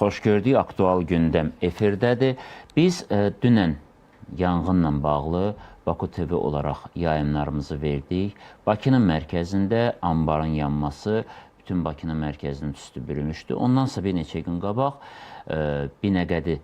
Xoş gördük, aktual gündəm efirdədir. Biz dünən yanğınla bağlı Baku TV olaraq yayımlarımızı verdik. Bakının mərkəzində anbarın yanması bütün Bakının mərkəzinin üstü bürümüşdü. Ondansa bir neçə gün qabaq Binəqədi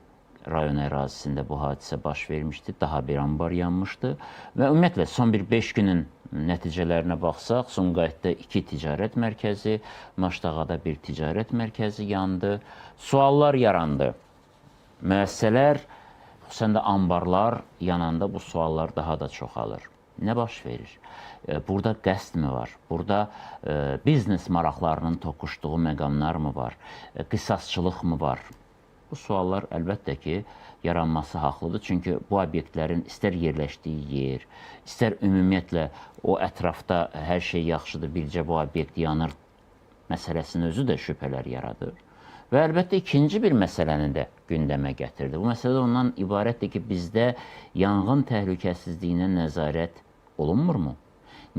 rayon ərazisində bu hadisə baş vermişdi. Daha bir anbar yanmışdı. Və ümumiyyətlə son bir 5 günün nəticələrinə baxsaq, Sumqayıtda 2 ticarət mərkəzi, Maşdağada bir ticarət mərkəzi yandı. Suallar yarandı. Müəssisələr, xüsusən də anbarlar yananda bu suallar daha da çoxalır. Nə baş verir? Burada qəsd mi var? Burada biznes maraqlarının toqquşduğu məqamlar mı var? Qisasçılıq mı var? Bu suallar əlbəttə ki, yaranması haqlıdır. Çünki bu obyektlərin istər yerləşdiyi yer, istər ümumiyyətlə o ətrafda hər şey yaxşıdır, bircə bu obyekt yanır məsələsinin özü də şübhələr yaradır. Və əlbəttə ikinci bir məsələni də gündəmə gətirdi. Bu məsələ ondan ibarətdir ki, bizdə yanğın təhlükəsizliyinə nəzarət olunmurmu?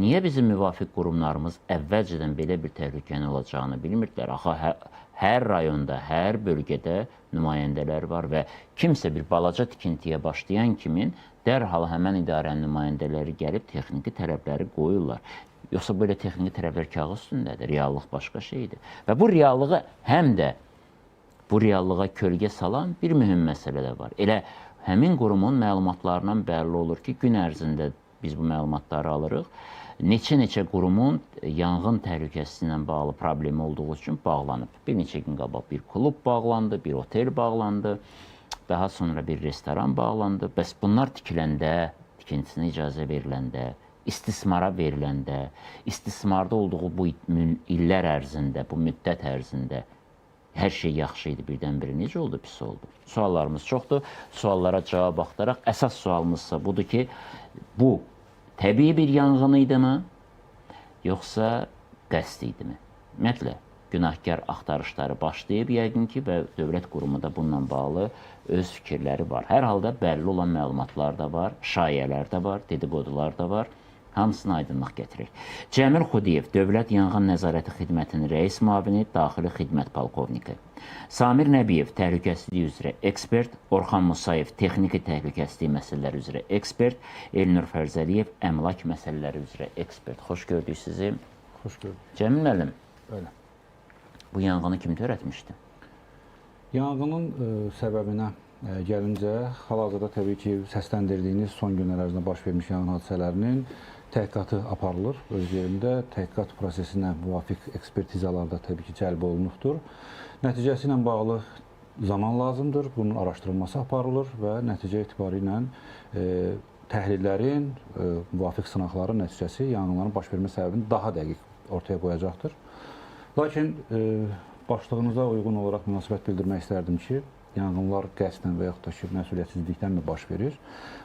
Niyə bizim müvafiq qurumlarımız əvvəlcədən belə bir təhlükənin olacağını bilmirdilər? Axı, hər rayonda, hər bölgədə nümayəndələr var və kimsə bir balaca tikintiyə başlayan kimin dərhal həmən idarənin nümayəndələri gəlib texniki tələbləri qoyurlar. Yoxsa belə texniki tələblər kağız üstündədir, reallıq başqa şeydir. Və bu reallığı həm də bu reallığa kölgə salan bir mühüm məsələ də var. Elə həmin qurumun məlumatlarından bəlli olur ki, gün ərzində biz bu məlumatları alırıq. Neçə qurumun yanğın təhlükəsizliyi ilə bağlı problemi olduğu üçün bağlanıb. Bir neçə gün qabaq bir klub bağlandı, bir otel bağlandı, daha sonra bir restoran bağlandı. Bəs bunlar tikiləndə, tikintisinə icazə veriləndə, istismara veriləndə, istismarda olduğu bu illər ərzində, bu müddət ərzində hər şey yaxşı idi, birdən-birə necə oldu, pis oldu? Suallarımız çoxdur. Suallara cavab axtaraq, əsas sualımızsa budur ki, bu təbii bir yanğın idimi, yoxsa qəsd idimi? Ümumiyyətlə, günahkar axtarışları başlayıb yəqin ki, və dövlət qurumu da bununla bağlı öz fikirləri var. Hər halda bəlli olan məlumatlar da var, şayələr də var, dedikodular da var. Hamısına aydınlıq gətirir. Cəmil Xudiyev, Dövlət Yanğın Nəzarəti Xidmətinin rəis müavini, daxili xidmət polkovniki. Samir Nəbiyev, təhlükəsizlik üzrə ekspert. Orxan Musayev, texniki təhlükəsizlik məsələləri üzrə ekspert. Elnur Fərzəliyev, əmlak məsələləri üzrə ekspert. Xoş gördük sizi. Xoş gördük. Cəmil müəllim, Öyle. bu yanğını kim törətmişdi? Yanğının səbəbinə gəlincə, hal-hazırda təbii ki, səsləndirdiyiniz son günlər ərzində baş vermiş yanğın hadisələrinin təhqiqatı aparılır. Öz yerində təhqiqat prosesinə müvafiq ekspertizalar da təbii ki, cəlb olunubdur. Nəticəsi ilə bağlı zaman lazımdır. Bunun araşdırılması aparılır və nəticə etibarı ilə təhlillərin, müvafiq sınaqların nəticəsi yanğınların baş vermə səbəbini daha dəqiq ortaya qoyacaqdır. Lakin başlığınıza uyğun olaraq münasibət bildirmək istərdim ki, yanğınlar qəsdən və yaxud da ki, məsuliyyətsizlikdən mi baş verir?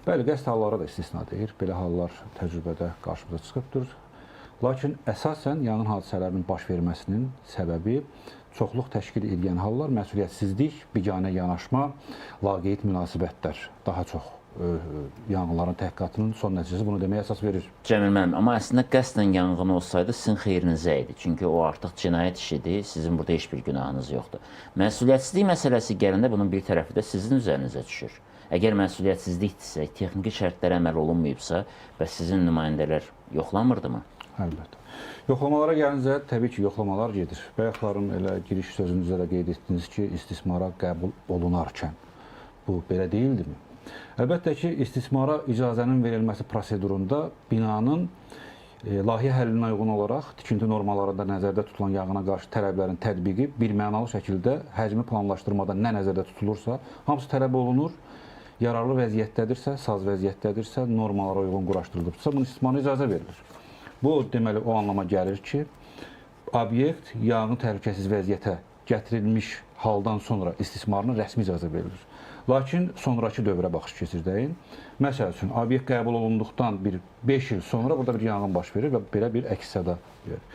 Bəli, qəsd hallara da istisna deyir. Belə hallar təcrübədə qarşımıza çıxıbdır. Lakin əsasən yanğın hadisələrinin baş verməsinin səbəbi çoxluq təşkil edən hallar məsuliyyətsizlik, biganə yanaşma, laqeyd münasibətlər daha çox yanğınların təhqiqatının son nəticəsi bunu deməyə əsas verir. Cəmil müəllim, amma əslində qəsdən yanğın olsaydı sizin xeyrinizə idi. Çünki o artıq cinayət işidir, sizin burada heç bir günahınız yoxdur. Məsuliyyətsizlik məsələsi gələndə bunun bir tərəfi də sizin üzərinizə düşür. Əgər məsuliyyətsizlikdirsə, texniki şərtlərə əməl olunmayıbsa, bəs sizin nümayəndələr yoxlamırdımı? Əlbəttə. Yoxlamalara gəlincə, təbii ki, yoxlamalar gedir. Bayaqların elə giriş sözünüzdə də qeyd etdiniz ki, istismara qəbul olunarkən bu belə deyildimi? Əlbəttə ki, istismara icazənin verilməsi prosedurunda binanın layihə həllinə uyğun olaraq tikinti normalarında nəzərdə tutulan yanğına qarşı tələblərin tətbiqi bir mənalı şəkildə həcmi planlaşdırmada nə nəzərdə tutulursa, hamısı tələb olunur. Yararlı vəziyyətdədirsə, saz vəziyyətdədirsə, normalara uyğun quraşdırılıbsa, bunun istismarına icazə verilir. Bu, deməli, o anlama gəlir ki, obyekt yanğın təhlükəsiz vəziyyətə gətirilmiş haldan sonra istismarına rəsmi icazə verilir. Lakin sonraki dövrə baxış keçirdəyin. Məsəl üçün, obyekt qəbul olunduqdan 5 il sonra burada bir yanğın baş verir və belə bir əks-səda verir.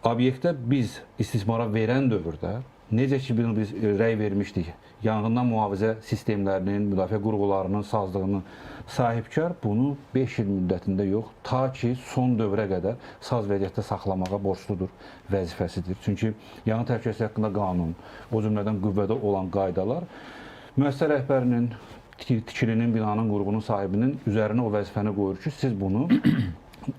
Obyektə biz istismara verən dövrdə necə ki biz rəy vermişdik, yanğından mühafizə sistemlərinin, müdafiə qurğularının sazlığının sahibkar bunu 5 il müddətində yox, ta ki son dövrə qədər saz vəziyyətdə saxlamağa borcludur, vəzifəsidir. Çünki yanğın təhlükəsizliyi haqqında qanun, o cümlədən qüvvədə olan qaydalar müəssisə rəhbərinin, tikilinin, binanın, qurğunun sahibinin üzərinə o vəzifəni qoyur ki, siz bunu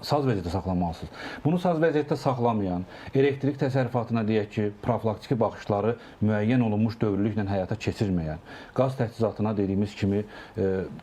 saz vəziyyətdə saxlamalısınız. Bunu saz vəziyyətdə saxlamayan, elektrik təsərrüfatına deyək ki, profilaktiki baxışları müəyyən olunmuş dövrlüklə həyata keçirməyən, qaz təchizatına dediyimiz kimi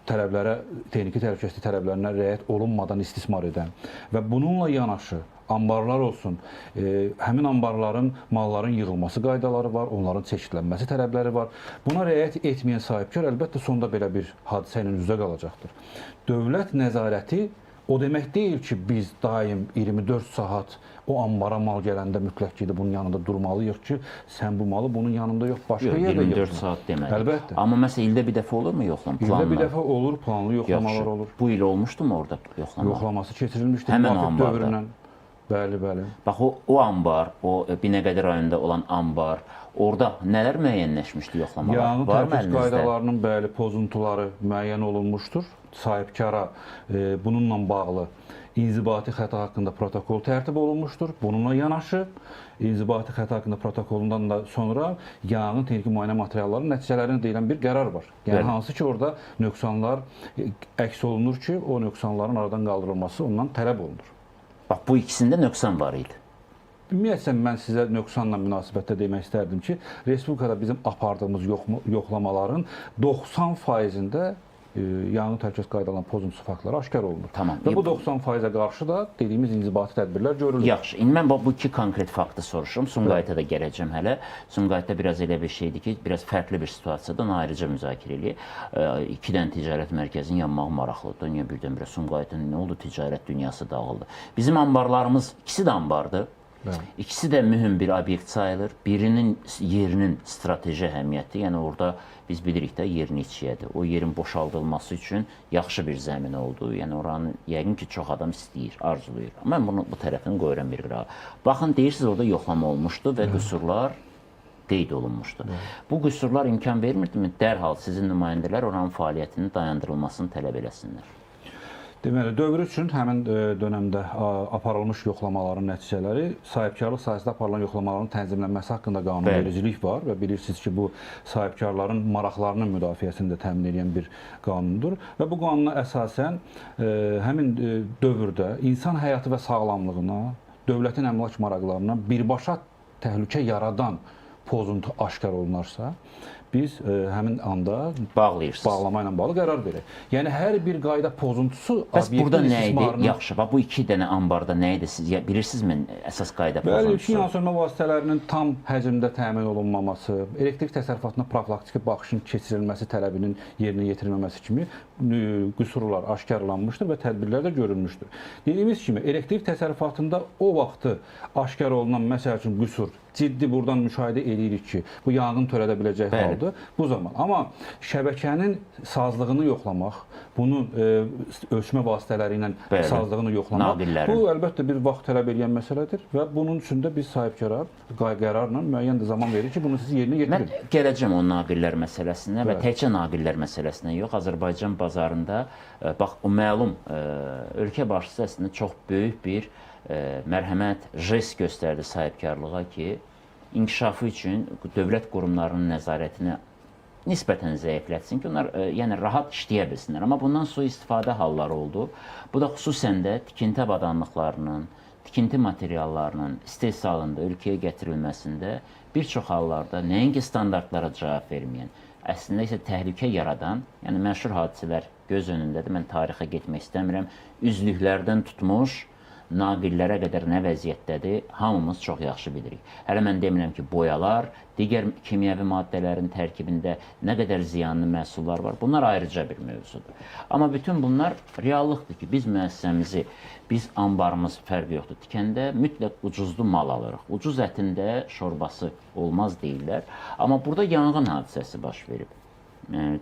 tələblərə, texniki təhlükəsizlik tələblərinə riayət olunmadan istismar edən və bununla yanaşı ambarlar olsun, həmin ambarların, malların yığılması qaydaları var, onların çeşidlənməsi tələbləri var. Buna riayət etməyən sahibkar əlbəttə sonda belə bir hadisə ilə üzdə qalacaqdır. Dövlət nəzarəti o demək deyil ki, biz daim 24 saat o ambara mal gələndə mütləq ki, bunun yanında durmalıyıq ki, sən bu malı bunun yanında yox, başqa yerdə 24 saat deməli. Əlbəttə. Amma məsələn, ildə bir dəfə olurmu yoxlama? İldə bir dəfə olur, planlı yoxlamalar olur. Bu il olmuşdu mu orada yoxlama? Yoxlaması keçirilmişdi. Həmin o ambarda. Bəli, bəli. Bax, o ambar, o Binəqədi rayonunda olan ambar, orada nələr müəyyənləşmişdi yoxlamalar? Yanğın təhlükəsizlik qaydalarının bəli pozuntuları müəyyən olunmuşdur. Sahibkara bununla bağlı inzibati xəta haqqında protokol tərtib olunmuşdur. Bununla yanaşı inzibati xəta haqqında protokolundan da sonra yanğın texniki müayinə materiallarının nəticələrinə deyilən bir qərar var. Yəni hansı ki, orada nöqsanlar əks olunur ki, o nöqsanların aradan qaldırılması ondan tələb olunur. Bax, bu ikisində nöqsan var idi. Ümumiyyətlə, mən sizə nöqsanla münasibətdə demək istərdim ki, Respublikada bizim apardığımız yoxlamaların 90%-də yanğın təhlükəsizlik qaydalarının pozuntusu faktları aşkar olunur. Tamam. Və bu 90%-ə qarşı da dediyimiz inzibati tədbirlər görülür. Yaxşı. İndi mən bu iki konkret faktı soruşurum. Sumqayıta da gələcəm hələ. Sumqayıtda biraz elə bir şeydir ki, biraz fərqli bir situasiyadan ayrıca müzakirə eləyək. 2 dənə ticarət mərkəzinin yanmağı maraqlıdır. Niyə birdən-birə Sumqayıtın nə oldu? Ticarət dünyası dağıldı. Bizim ambarlarımız ikisi də ambardır. İkisi də mühüm bir obyekt sayılır. Birinin yerinin strateji əhəmiyyəti, yəni orada biz bilirik də yerin içiyədir. O yerin boşaldılması üçün yaxşı bir zəmin oldu. Yəni oranı yəqin ki, çox adam istəyir, arzulayır. Mən bunu bu tərəfini qoyuram bir qırağa. Baxın, deyirsiniz orada yoxlama olmuşdu və qüsurlar qeyd olunmuşdu. Bu qüsurlar imkan vermirdimi? Dərhal sizin nümayəndələr oranın fəaliyyətinin dayandırılmasını tələb eləsinlər. Deməli, dövr üçün həmin dönəmdə aparılmış yoxlamaların nəticələri, sahibkarlıq sahəsində aparılan yoxlamaların tənzimlənməsi haqqında qanunvericilik var və bilirsiniz ki, bu sahibkarların maraqlarının müdafiəsini də təmin edən bir qanundur və bu qanuna əsasən həmin dövrdə insan həyatı və sağlamlığına, dövlətin əmlak maraqlarına birbaşa təhlükə yaradan pozuntu aşkar olunarsa, biz həmin anda bağlama ilə bağlı qərar verək. Yəni, hər bir qayda pozuntusu bəs burada nə idi? Yaxşı, bu 2 dənə ambarda nə idi? Siz bilirsizmi əsas qayda pozuntusu? Bəli, yanğınsöndürmə vasitələrinin tam həcmdə təmin olunmaması, elektrik təsərrüfatına profilaktiki baxışın keçirilməsi tələbinin yerinə yetirilməməsi kimi qüsurlar aşkarlanmışdır və tədbirlər də görülmüşdür. Dediyimiz kimi, elektrik təsərrüfatında o vaxtı aşkar olunan, məsəl üçün, qüsur ciddi buradan müşahidə edirik ki, bu yanğın törədə biləcək haldır bu zaman. Amma şəbəkənin sazlığını yoxlamaq, bunun ölçmə vasitələri ilə sazlığını yoxlamaq, bu əlbəttə bir vaxt tələb edən məsələdir və bunun üçün də biz sahibkara qərarla müəyyən də zaman verir ki, bunu siz yerinə yetirin. Mən gələcəm o naqillər məsələsinə və təkcə naqillər məsələsinə yox, Azərbaycan bazarında, bax, o məlum ölkə başçısı əslində çox böyük bir mərhəmət, jest göstərdi sahibkarlığa ki, inkişafı üçün dövlət qurumlarının nəzarətini nisbətən zəiflətsin ki, onlar yəni rahat işləyə bilsinlər. Amma bundan sui-istifadə halları oldu. Bu da xüsusən də tikinti avadanlıqlarının, tikinti materiallarının istehsalında, ölkəyə gətirilməsində bir çox hallarda nəinki standartlara cavab verməyən, əslində isə təhlükə yaradan, yəni məşhur hadisələr göz önündədir, mən tarixə getmək istəmirəm, üzlüklərdən tutmuş, naqillərə qədər nə vəziyyətdədir, hamımız çox yaxşı bilirik. Hələ mən demirəm ki, boyalar, digər kimyəvi maddələrin tərkibində nə qədər ziyanlı məhsullar var, bunlar ayrıca bir mövzudur. Amma bütün bunlar reallıqdır ki, biz müəssisəmizi, biz ambarımız fərqi yoxdur, tikəndə mütləq ucuzlu mal alırıq. Ucuz ətində şorbası olmaz deyirlər. Amma burada yanğın hadisəsi baş verib.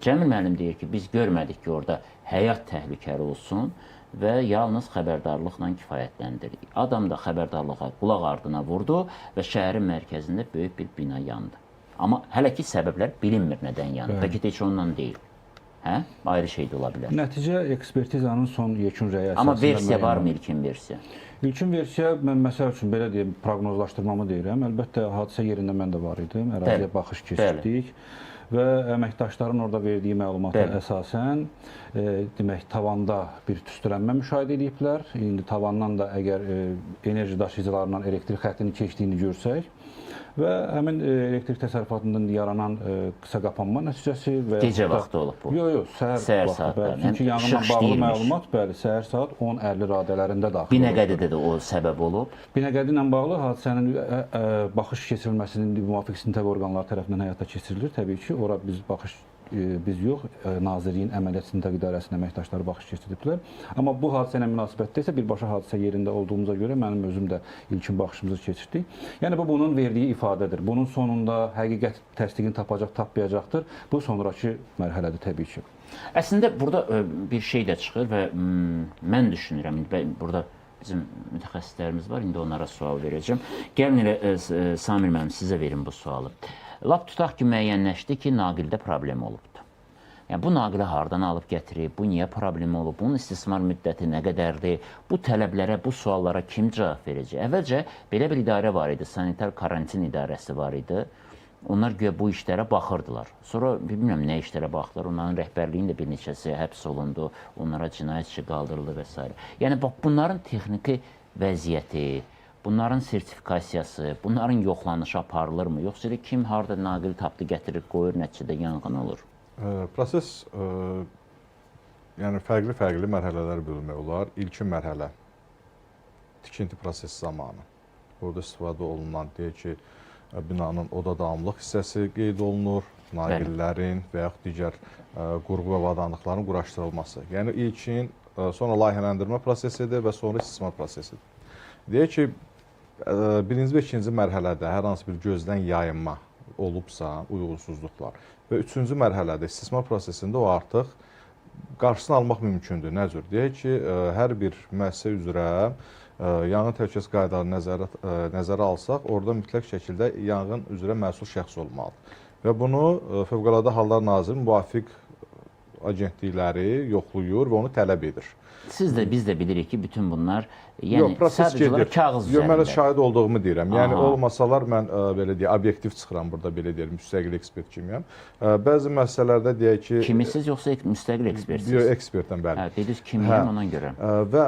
Cəmil müəllim deyir ki, biz görmədik ki, orada həyat təhlükəli olsun və yalnız xəbərdarlıqla kifayətləndirdik. Adam da xəbərdarlığa qulaq ardına vurdu və şəhərin mərkəzində böyük bir bina yandı. Amma hələ ki səbəblər bilinmir nədən yanıb. Bəlkə də heç ondan deyil. Hə? Ayrı şey də ola bilər. Nəticə ekspertizanın son yekun rəyi əsasında. Amma versiya varmı, ilkin versiya? İlkin versiya, mən məsəl üçün belə deyim, proqnozlaşdırmamı deyirəm. Əlbəttə, hadisə yerində mən də var idim, əraziyə baxış keçirdik və əməkdaşların orada verdiyi məlumata əsasən demək, tavanda bir tüstülənmə müşahidə ediblər. İndi tavandan da əgər enerji daşıyıcılarından elektrik xəttinin keçdiyini görsək və həmin elektrik təsərrüfatından yaranan qısa qapanma nəticəsi və gecə vaxtı olub bu. Yox, səhər vaxtı. Bəli. Çünki yanğınla bağlı məlumat, bəli, səhər saat 10:50 radələrində daxil olub. Binəqədidə də o səbəb olub. Binəqədi ilə bağlı hadisənin baxış keçirilməsinin müvafiq istintaq orqanları tərəfindən həyata keçirilir. Təbii ki, ora biz yox, Nazirliyin Əməliyyat İstintaq İdarəsinin əməkdaşları baxış keçirdilər. Amma bu hadisə ilə münasibətdə isə birbaşa hadisə yerində olduğumuza görə mənim özüm də ilkin baxışımızı keçirdik. Yəni bu bunun verdiyi ifadədir. Bunun sonunda həqiqət təsdiqini tapacaq, tapmayacaqdır. Bu sonrakı mərhələdir təbii ki. Əslində burada bir şey də çıxır və mən düşünürəm, burada bizim mütəxəssislərimiz var, indi onlara sual verəcəm. Gəlin elə Samir müəllim sizə verin bu sualı. Lap tutaq ki, müəyyənləşdi ki, naqildə problem olubdur. Yəni, bu naqilə hardan alıb gətirib, bu niyə problem olub, bunun istismar müddəti nə qədərdir, bu tələblərə, bu suallara kim cavab verəcək? Əvvəlcə belə bir idarə var idi, sanitar karantin idarəsi var idi. Onlar güya bu işlərə baxırdılar. Sonra bilmirəm nə işlərə baxdılar, onların rəhbərliyinin də bir neçəsi həbs olundu, onlara cinayət işi qaldırıldı və s. Yəni, bax, bunların texniki vəziyyəti, bunların sertifikasiyası, bunların yoxlanışı aparılırmı? Yoxsa kim harada naqil tapdı, gətirir, qoyur, nəticədə yanğın olur? Proses, yəni fərqli mərhələlər bölmək olar. İlkin mərhələ, tikinti prosesi zamanı. Burada istifadə olunan, deyək ki, binanın oda davamlıq hissəsi qeyd olunur, naqillərin və yaxud digər qurğu və avadanlıqların quraşdırılması. Yəni ilkin, sonra layihələndirmə prosesidir və sonra istismar prosesidir. Deyək ki, birinci və ikinci mərhələdə hər hansı bir gözdən yayınma olubsa, uyğunsuzluqlar və üçüncü mərhələdə istismar prosesində o artıq qarşısını almaq mümkündür. Nə cür? Deyək ki, hər bir müəssisə üzrə yanğın təhlükəsizlik qaydalarını nəzərə alsaq, orada mütləq şəkildə yanğın üzrə məsul şəxs olmalıdır. Və bunu Fövqəladə Hallar Naziri müvafiq agentlikləri yoxlayır və onu tələb edir. Siz də, biz də bilirik ki, bütün bunlar sadəcə olaraq kağız üzərində. Mən şahid olduğumu deyirəm. Yəni, olmasalar mən belə deyək, obyektiv çıxıram burada, belə deyək, müstəqil ekspert kimiyəm. Bəzi məsələlərdə deyək ki... Kimisiz, yoxsa müstəqil ekspertsiz? Yox, ekspertəm, bəli. Dediniz kimiyəm, ona görə. Və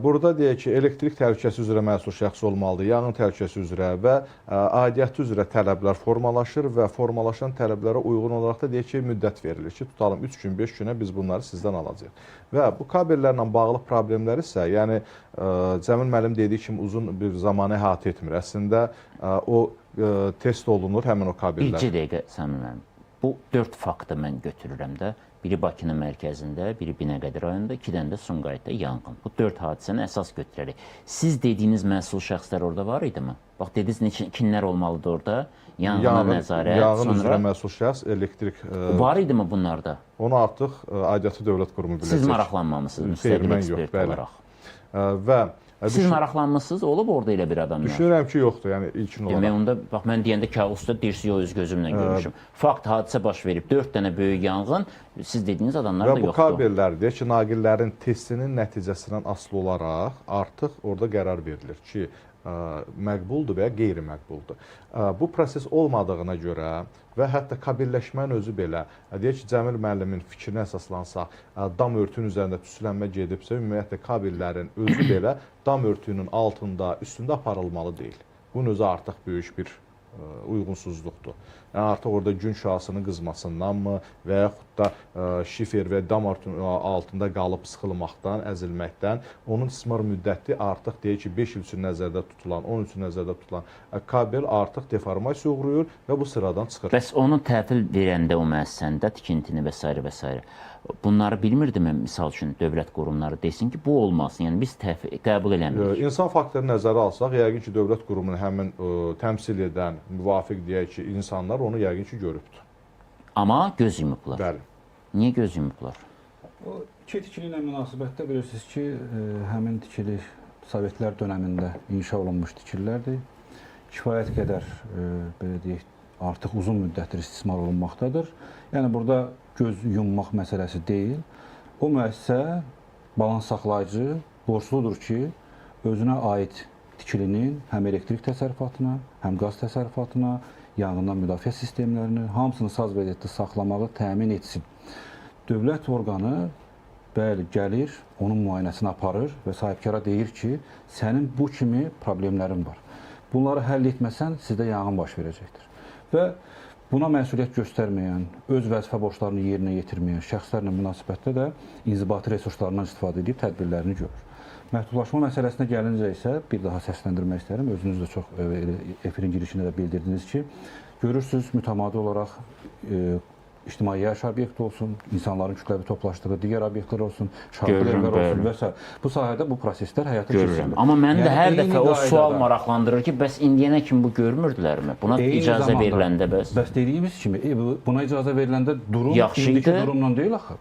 burada deyək ki, elektrik təhlükəsi üzrə məsul şəxs olmalıdır, yanğın təhlükəsi üzrə və aidiyyatı üzrə tələblər formalaşır və formalaşan tələblərə uyğun olaraq da deyək ki, müddət verilir ki, tutalım 3 gün, 5 günə biz bunları sizdən alacağıq. Və bu kabellərlə bağlı problemlər isə, yəni Cəmil müəllim dediyi kimi uzun bir zamanı əhatə etmir. Əslində o test olunur həmin o kabellər. Bircə dəqiqə Samir müəllim. Bu 4 faktı mən götürürəm də. Biri Bakının mərkəzində, biri Binəqədi rayonunda, 2 dənə də Sumqayıtda yanğın. Bu 4 hadisəni əsas götürərək. Siz dediyiniz məsul şəxslər orada var idimi? Bax, dediniz kimlər olmalıdır orada? Yanğına nəzarət, yanğın üzrə məsul şəxs, elektrik... Var idimi bunlarda? Onu artıq aidiyyatı dövlət qurumu biləcək. Siz maraqlanmamışsınız müstəqil ekspert olaraq. Və siz maraqlanmışsınız, olub orada elə bir adamlar? Düşünürəm ki, yoxdur, yəni ilkin olaraq. Demək, onda, bax, mən deyəndə kağızda deyirsiz, yox, öz gözümlə görmüşüm. Fakt, hadisə baş verib, 4 dənə böyük yanğın, siz dediyiniz adamlar da yoxdur. Və bu kabellər, deyək ki, naqillərin testinin nəticəsindən asılı olaraq artıq orada qərar verilir ki, məqbuldur və ya qeyri-məqbuldur. Bu proses olmadığına görə və hətta kabelləşmənin özü belə, deyək ki, Cəmil müəllimin fikrinə əsaslansaq, dam örtüyünün üzərində tüstülənmə gedibsə, ümumiyyətlə kabellərin özü belə dam örtüyünün altında, üstündə aparılmalı deyil. Bunun özü artıq böyük bir uyğunsuzluqdur. Yəni artıq orada gün şüasının qızmasındanmı və yaxud da şifer və dam örtüyünün altında qalıb sıxılmaqdan, əzilməkdən, onun istismar müddəti artıq deyək ki, 5 il üçün nəzərdə tutulan, 10 il üçün nəzərdə tutulan kabel artıq deformasiya uğrayır və bu sıradan çıxır. Bəs onu təhvil verəndə o müəssisəndə tikintini və s. və s. Bunları bilmirdimi, misal üçün, dövlət qurumları desin ki, bu olmasın, yəni biz qəbul eləmirik. İnsan faktorunu nəzərə alsaq, yəqin ki, dövlət qurumunu həmin təmsil edən, müvafiq deyək ki, insanlar onu yəqin ki, görübdür. Amma göz yumublar. Bəli. Niyə göz yumublar? O iki tikili ilə münasibətdə bilirsiniz ki, həmin tikili Sovetlər dönəmində inşa olunmuş tikililərdir. Kifayət qədər, belə deyək, artıq uzun müddətdir istismar olunmaqdadır. Yəni burada göz yummaq məsələsi deyil. O müəssisə balans saxlayıcı borcludur ki, özünə aid tikilinin həm elektrik təsərrüfatına, həm qaz təsərrüfatına, yanğından müdafiə sistemlərini, hamısını saz vəziyyətdə saxlamağı təmin etsin. Dövlət orqanı bəli gəlir, onun müayinəsini aparır və sahibkara deyir ki, sənin bu kimi problemlərin var. Bunları həll etməsən, sizdə yanğın baş verəcəkdir. Və buna məsuliyyət göstərməyən, öz vəzifə borclarını yerinə yetirməyən şəxslərlə münasibətdə də inzibati resurslarından istifadə edib tədbirlərini görür. Məhdudlaşma məsələsinə gəlincə isə bir daha səsləndirmək istərəm. Özünüz də çox efirin girişində də bildirdiniz ki, görürsünüz mütəmadi olaraq ictimai yaşayış obyekti olsun, insanların kütləvi toplaşdığı digər obyektlər olsun, şartlı evlər olsun və s. Bu sahədə bu proseslər həyata keçirilir. Amma məni də hər dəfə o sual maraqlandırır ki, bəs indiyənə kimi bu görmürdülərmi? Buna icazə veriləndə bəs? Bəs dediyimiz kimi, buna icazə veriləndə durum yaxşıydı. İndiki durumdan deyil axı.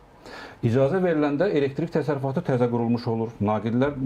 İcazə veriləndə elektrik təsərrüfatı təzə qurulmuş olur, naqillər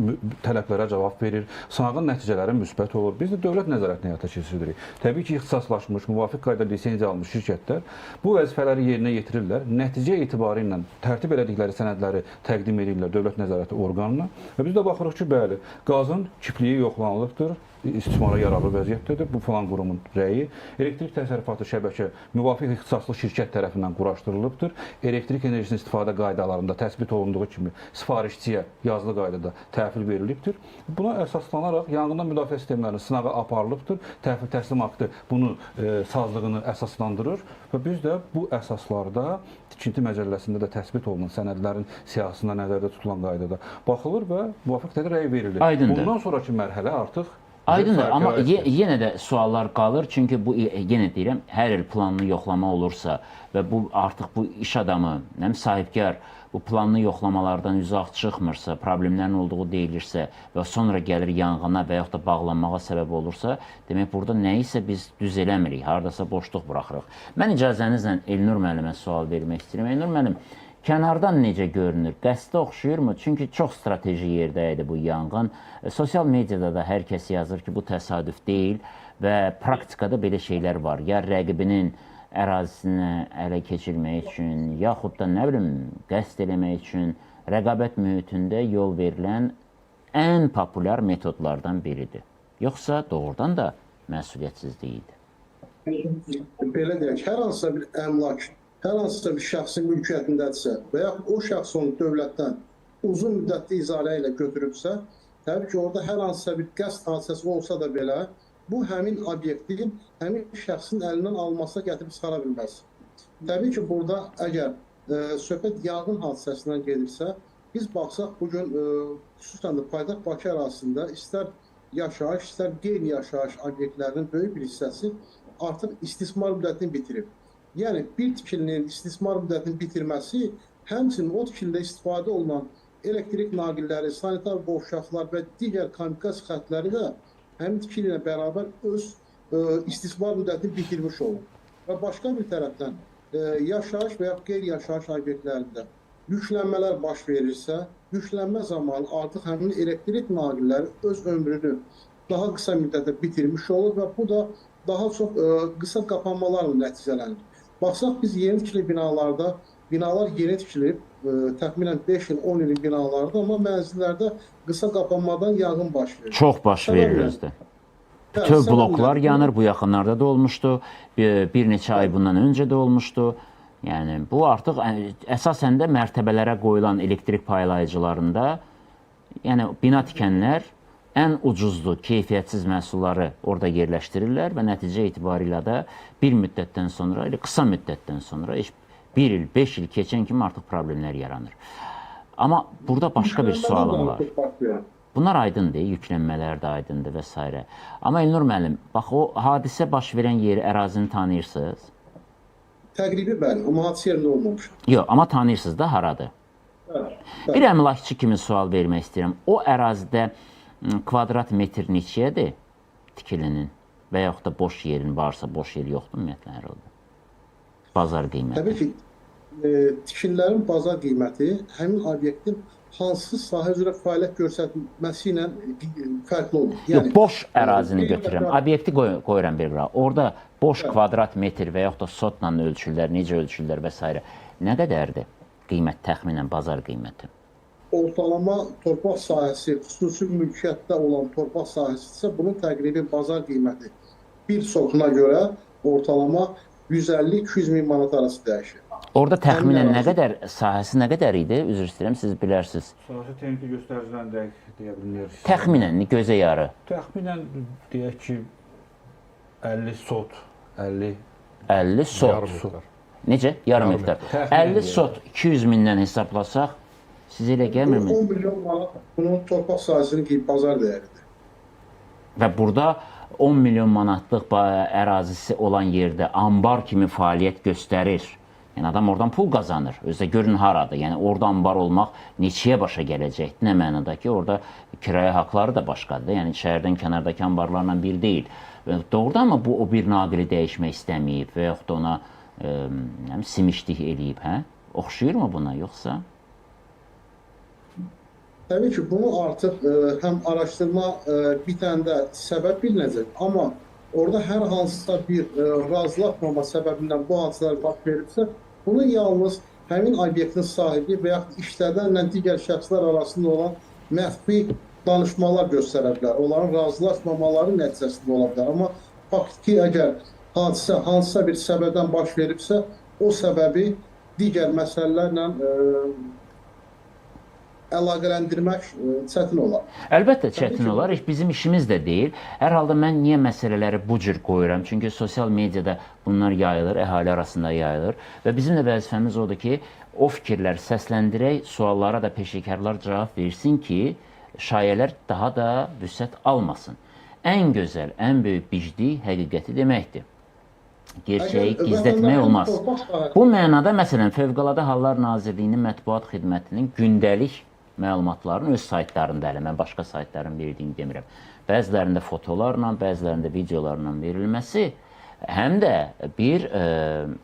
tələblərə cavab verir, sınağın nəticələri müsbət olur. Biz də dövlət nəzarətini həyata keçiririk. Təbii ki, ixtisaslaşmış, müvafiq qayda lisenziya almış şirkətlər bu vəzifələri yerinə yetirirlər. Nəticə etibarı ilə tərtib elədikləri sənədləri təqdim edirlər dövlət nəzarəti orqanına və biz də baxırıq ki, bəli, qazın kipliyi yoxlanılıbdır, istismara yararlı vəziyyətdədir. Bu falan qurumun rəyi. Elektrik təsərrüfatı şəbəkə müvafiq ixtisaslı şirkət tərəfindən quraşdırılıbdır. Elektrik enerjisinin istifadə qaydalarında təsbit olunduğu kimi sifarişçiyə yazılı qaydada təhvil verilibdir. Buna əsaslanaraq yanğından müdafiə sistemlərinin sınağı aparılıbdır. Təhvil təslim aktı bunu sazlığını əsaslandırır və biz də bu əsaslarda tikinti məcəlləsində də təsbit olunan sənədlərin siyahısında nəzərdə tutulan qaydada baxılır və müvafiq rəy verilir. Aydındır. Bundan sonraki mərhələ artıq aydındır, amma yenə də suallar qalır. Çünki bu yenə deyirəm, hər il planlı yoxlama olursa və bu artıq bu iş adamı, sahibkar bu planlı yoxlamalardan uzaq çıxmırsa, problemlərin olduğu deyilirsə və sonra gəlir yanğına və yaxud da bağlanmağa səbəb olursa, demək burada nəyisə biz düz eləmirik, hardasa boşluq buraxırıq. Mən icazənizlə Elnur müəllimə sual vermək istəyirəm. Elnur müəllim, kənardan necə görünür? Qəsdə oxşuyurmu? Çünki çox strateji yerdə idi bu yanğın. Sosial mediada da hər kəs yazır ki, bu təsadüf deyil və praktikada belə şeylər var. Ya rəqibinin ərazisini ələ keçirmək üçün, yaxud da nə bilim, qəsd eləmək üçün rəqabət mühitində yol verilən ən populyar metodlardan biridir. Yoxsa doğrudan da məsuliyyətsizlik idi? Belə deyək, hər hansısa bir əmlak, hər hansısa bir şəxsin mülkiyyətindədirsə və yaxud o şəxs onu dövlətdən uzun müddətli izalə ilə götürübsə, təbii ki, orada hər hansısa bir qəsd hadisəsi olsa da belə, bu həmin obyektin, həmin şəxsin əlindən almasına gətirib çıxara bilməz. Təbii ki, burada əgər söhbət yanğın hadisəsindən gedirsə, biz baxsaq bugün xüsusən də paytaxt Bakı ərazisində istər yaşayış, istər qeyri-yaşayış obyektlərinin böyük bir hissəsi artıq istismar müddətini bitirib. Yəni, bir tikilinin istismar müddətini bitirməsi, həmçinin o tikilidə istifadə olunan elektrik naqilləri, sanitar qovşaqlar və digər kommunikasiya xəttləri də həmin tikili ilə bərabər öz istismar müddətini bitirmiş olur. Və başqa bir tərəfdən yaşayış və ya qeyri-yaşayış obyektlərində yüklənmələr baş verirsə, yüklənmə zamanı artıq həmin elektrik naqilləri öz ömrünü daha qısa müddətdə bitirmiş olur və bu da daha çox qısa qapanmalarla nəticələnir. Baxsaq, biz yeni tikili binalarda, binalar yeni tikilib, təxminən 5 il, 10 ilin binalarda, amma mənzillərdə qısa qapanmadan yanğın baş verir. Çox baş verir özdə. Bütöv bloklar yanır, bu yaxınlarda da olmuşdu, bir neçə ay bundan öncə də olmuşdu. Yəni, bu artıq əsasən də mərtəbələrə qoyulan elektrik paylayıcılarında, yəni bina tikənlər ən ucuzlu, keyfiyyətsiz məhsulları orada yerləşdirirlər və nəticə etibarilə də bir müddətdən sonra, elə qısa müddətdən sonra, 1 il, 5 il keçən kimi artıq problemlər yaranır. Amma burada başqa bir sualım var. Bunlar aydındır, yüklənmələr də aydındır və s. Amma Elnur müəllim, bax o hadisə baş verən yeri, ərazini tanıyırsınız? Təqribi bəli, amma hadisə yerində olmamışam. Yox, amma tanıyırsınız da haradır? Bir əmlakçı kimi sual vermək istəyirəm. O ərazidə kvadrat metr neçəyədir tikilinin və yaxud da boş yerin varsa, boş yer yoxdur ümumiyyətlə hər halda? Bazar qiyməti. Təbii ki, tikililərin bazar qiyməti həmin obyektin hansı sahə üzrə fəaliyyət göstərməsi ilə fərqli olur. Yox, boş ərazini bir götürürəm. dəfə- Obyekti qoyuram bir qıra. Orada boş kvadrat metr və yaxud da sotla ölçürlər, necə ölçürlər və s. Nə qədərdir qiymət, təxminən bazar qiyməti? Ortalama torpaq sahəsi, xüsusi mülkiyyətdə olan torpaq sahəsi isə bunun təqribi bazar qiyməti bir sotuna görə ortalama 150-200 min manat arası dəyişir. Orada təxminən nə ərazi- qədər, sahəsi nə qədər idi? Üzr istəyirəm, siz bilərsiniz. Sahə texniki göstəricilərini dəqiq deyə bilmirik. Təxminən gözə yarı. Təxminən deyək ki 50 sot, 50 50 sot. Yarım hektar. Necə? Yarım Yarım hektar. hektar. 50 sot 200 mindən hesablasaq sizə elə gəlmirmi? 10 milyon manat bunun torpaq sahəsinin bazar dəyəridir. Və burada 10 milyon manatlıq ərazisi olan yerdə ambar kimi fəaliyyət göstərir. Yəni adam oradan pul qazanır. Özdə görün haradır. Yəni orada ambar olmaq neçəyə başa gələcəkdir? Nə mənada ki, orada kirayə haqları da başqadır. Yəni şəhərdən kənardakı ambarlarla bir deyil. Doğrudanmı bu o bir naqili dəyişmək istəməyib və yaxud da ona simişlik eləyib, hə? Oxşayırmı buna yoxsa? Təbii ki, bunu artıq həm araşdırma bitəndə səbəb bilinəcək, amma orada hər hansısa bir razılaşmama səbəbindən bu hadisələr baş veribsə, bunu yalnız həmin obyektin sahibi və yaxud işlədənlə digər şəxslər arasında olan məxfi danışmalar göstərə bilər. Onların razılaşmamaları nəticəsində ola bilər. Amma faktiki əgər hadisə hansısa bir səbəbdən baş veribsə, o səbəbi digər məsələlərlə əlaqələndirmək çətin olar. Əlbəttə çətin olar. Bizim işimiz də deyil. Hər halda mən niyə məsələləri bu cür qoyuram? Çünki sosial mediada bunlar yayılır, əhali arasında yayılır və bizim də vəzifəmiz odur ki, o fikirləri səsləndirək, suallara da peşəkarlar cavab versin ki, şayələr daha da vüsət almasın. Ən gözəl, ən böyük biclik həqiqəti deməkdir. Gerçəyi gizlətmək olmaz. Bu mənada, məsələn, Fövqəladə Hallar Nazirliyinin mətbuat xidmətinin gündəlik məlumatlarını öz saytlarında elə, mən başqa saytların verdiyini demirəm. Bəzilərində fotolarla, bəzilərində videolarla verilməsi, həm də bir,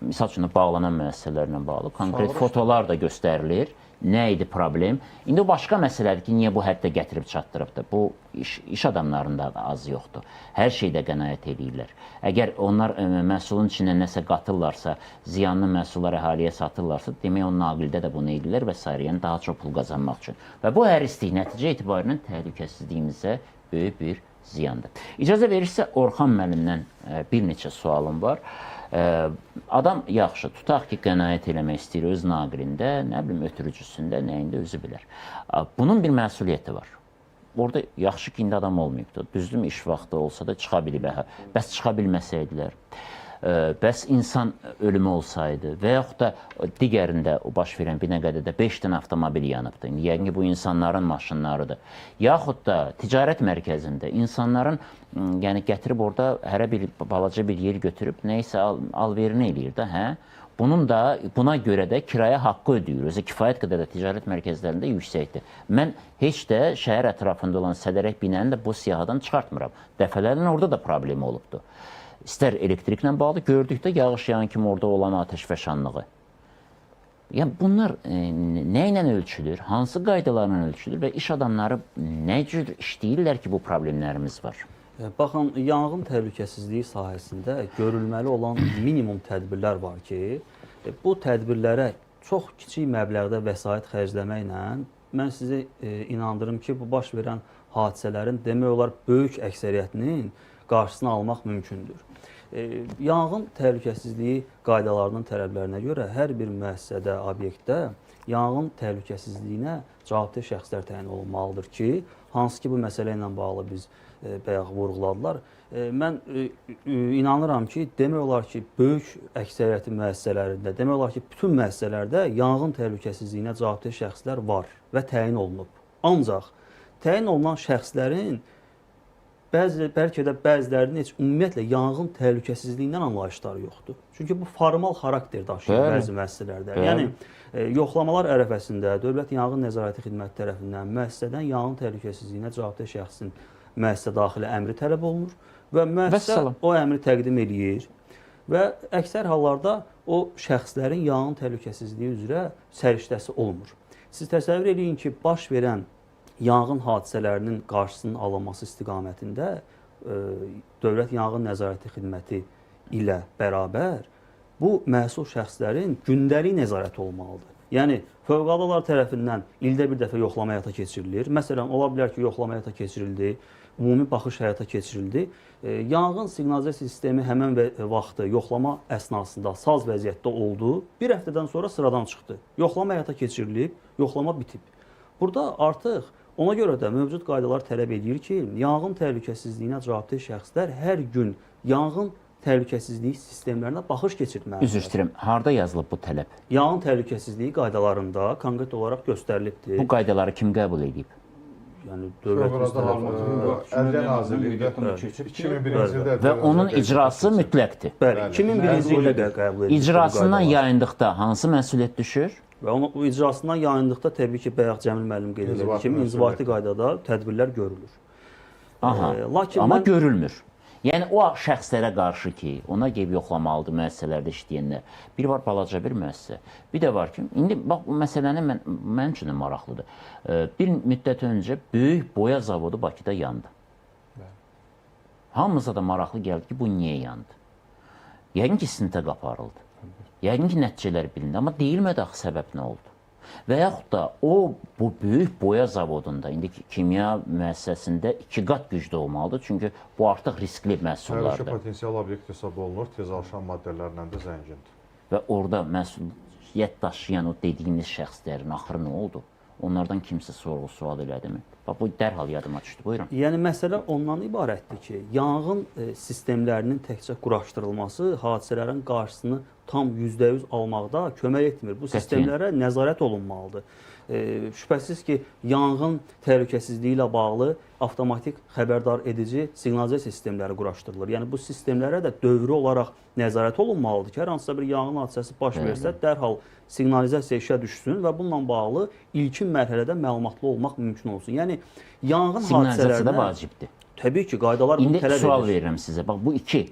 misal üçün, bağlanan müəssisələrlə bağlı konkret fotolar da göstərilir. Nə idi problem? İndi o başqa məsələdir ki, niyə bu həddə gətirib çatdırıbdır? Bu iş adamlarında da az yoxdur. Hər şeydə qənaət edirlər. Əgər onlar məhsulun içində nəsə qatırlarsa, ziyanlı məhsullar əhaliyə satırlarsa, demək o naqildə də bunu edirlər və s. Yəni daha çox pul qazanmaq üçün. Və bu hər istik nəticə etibarilə təhlükəsizliyimizə böyük bir ziyandır. İcazə verirsə, Orxan müəllimdən bir neçə sualım var. Adam yaxşı, tutaq ki, qənaət eləmək istəyir öz naqilində, nə bilim, ötürücüsündə, nəyində özü bilər. Bunun bir məsuliyyəti var. Orada yaxşı ki, indi adam olmayıbdır. Düzdür, iş vaxtı olsa da çıxa bilib. Bəs çıxa bilməsəydilər, bəs insan ölümü olsaydı və yaxud da digərində o baş verən bir nə qədər də 5 dənə avtomobil yanıbdır. Yəqin ki, bu insanların maşınlarıdır. Yaxud da ticarət mərkəzində insanların yəni gətirib orada hərə bir balaca bir yer götürüb nəyisə alverini eləyir də, hə? Bunun da buna görə də kirayə haqqı ödəyir. Özü kifayət qədər də ticarət mərkəzlərində yüksəkdir. Mən heç də şəhər ətrafında olan sədərək binəni də bu siyahıdan çıxartmıram. Dəfələrlə orada da problemi olubdur. İstər elektriklə bağlı gördükdə yağış yağan kimi orada olan atəşfəşanlığı. Yəni bunlar nə ilə ölçülür, hansı qaydalarla ölçülür və iş adamları nə cür işləyirlər ki, bu problemlərimiz var? Baxın, yanğın təhlükəsizliyi sahəsində görülməli olan minimum tədbirlər var ki, bu tədbirlərə çox kiçik məbləğdə vəsait xərcləməklə mən sizi inandırım ki, bu baş verən hadisələrin demək olar böyük əksəriyyətinin qarşısını almaq mümkündür. Yanğın təhlükəsizliyi qaydalarının tələblərinə görə hər bir müəssisədə, obyektdə yanğın təhlükəsizliyinə cavabdeh şəxslər təyin olunmalıdır ki, hansı ki bu məsələ ilə bağlı biz bayaq vurğuladılar. Mən inanıram ki, demək olar ki, böyük əksəriyyəti müəssisələrində, demək olar ki, bütün müəssisələrdə yanğın təhlükəsizliyinə cavabdeh şəxslər var və təyin olunub. Ancaq təyin olunan şəxslərin bəlkə də bəzilərinin heç ümumiyyətlə yanğın təhlükəsizliyindən anlayışları yoxdur. Çünki bu formal xarakter daşıyır bəzi müəssisələrdə. Yəni, yoxlamalar ərəfəsində Dövlət Yanğın Nəzarəti Xidməti tərəfindən müəssisədən yanğın təhlükəsizliyinə cavabdeh şəxsin müəssisə daxili əmri tələb olunur və müəssisə o əmri təqdim eləyir və əksər hallarda o şəxslərin yanğın təhlükəsizliyi üzrə səriştəsi olmur. Siz təsəvvür edin ki, baş verən yanğın hadisələrinin qarşısının alınması istiqamətində Dövlət Yanğın Nəzarəti Xidməti ilə bərabər bu məsul şəxslərin gündəlik nəzarəti olmalıdır. Yəni, Fövqəladə Hallar tərəfindən ildə bir dəfə yoxlama həyata keçirilir. Məsələn, ola bilər ki, yoxlama həyata keçirildi, ümumi baxış həyata keçirildi. Yanğın siqnalizasiya sistemi həmin vaxtı yoxlama əsnasında saz vəziyyətdə oldu. Bir həftədən sonra sıradan çıxdı. Yoxlama həyata keçirilib, yoxlama bitib. Burada artıq ona görə də mövcud qaydalar tələb edir ki, yanğın təhlükəsizliyinə cavabdeh şəxslər hər gün yanğın təhlükəsizliyi sistemlərinə baxış keçirməlidir. Üzr istəyirəm, harda yazılıb bu tələb? Yanğın təhlükəsizliyi qaydalarında konkret olaraq göstərilibdir. Bu qaydaları kim qəbul edib? Yəni dövlətimiz tərəfindən. Ədliyyə Nazirliyi 2001-ci ildə Və onun icrası mütləqdir. Bəli, 2001-ci ildə qəbul edildi. İcrasından yayındıqda hansı məsuliyyət düşür? Və onun icrasından yayındıqda təbii ki, bayaq Cəmil müəllim qeyd etdi ki, inzibati qaydada tədbirlər görülür. Aha, amma görülmür. Yəni o şəxslərə qarşı ki, ona gəlib yoxlamalıdır müəssisələrdə işləyənlər. Bir var balaca bir müəssisə. Bir də var ki, indi bax bu məsələni mənim üçün də maraqlıdır. Bir müddət öncə böyük boya zavodu Bakıda yandı. Hamımıza da maraqlı gəldi ki, bu niyə yandı? Yəqin ki, istintaq aparıldı. Yəqin ki, nəticələr bilindi, amma deyilmədi axı səbəb nə oldu? Və yaxud da bu böyük boya zavodunda, indi kimya müəssisəsində 2 qat güclü olmalıdır. Çünki bu artıq riskli məhsullardır. Təhlükə potensial obyekt hesab olunur, tezalışan maddələrlə də zəngindir. Və orada məsuliyyət daşıyan o dediyiniz şəxslərin axırı nə oldu? Onlardan kimsə sorğu-sual elədimi? Bax, bu dərhal yadıma düşdü. Buyurun. Yəni, məsələ ondan ibarətdir ki, yanğın sistemlərinin təkcə quraşdırılması hadisələrin qarşısını tam %100 almaqda kömək etmir. Bu sistemlərə nəzarət olunmalıdır. Şübhəsiz ki, yanğın təhlükəsizliyi ilə bağlı avtomatik xəbərdar edici siqnalizasiya sistemləri quraşdırılır. Yəni, bu sistemlərə də dövrü olaraq nəzarət olunmalıdır ki, hər hansısa bir yanğın hadisəsi baş versə, dərhal siqnalizasiya işə düşsün və bununla bağlı ilkin mərhələdə məlumatlı olmaq mümkün olsun. Yəni, yanğın siqnalizasiya da hadisələrinə vacibdir. Təbii ki, qaydalar bunu tələb edir. İndi sual verirəm sizə. Bax, bu iki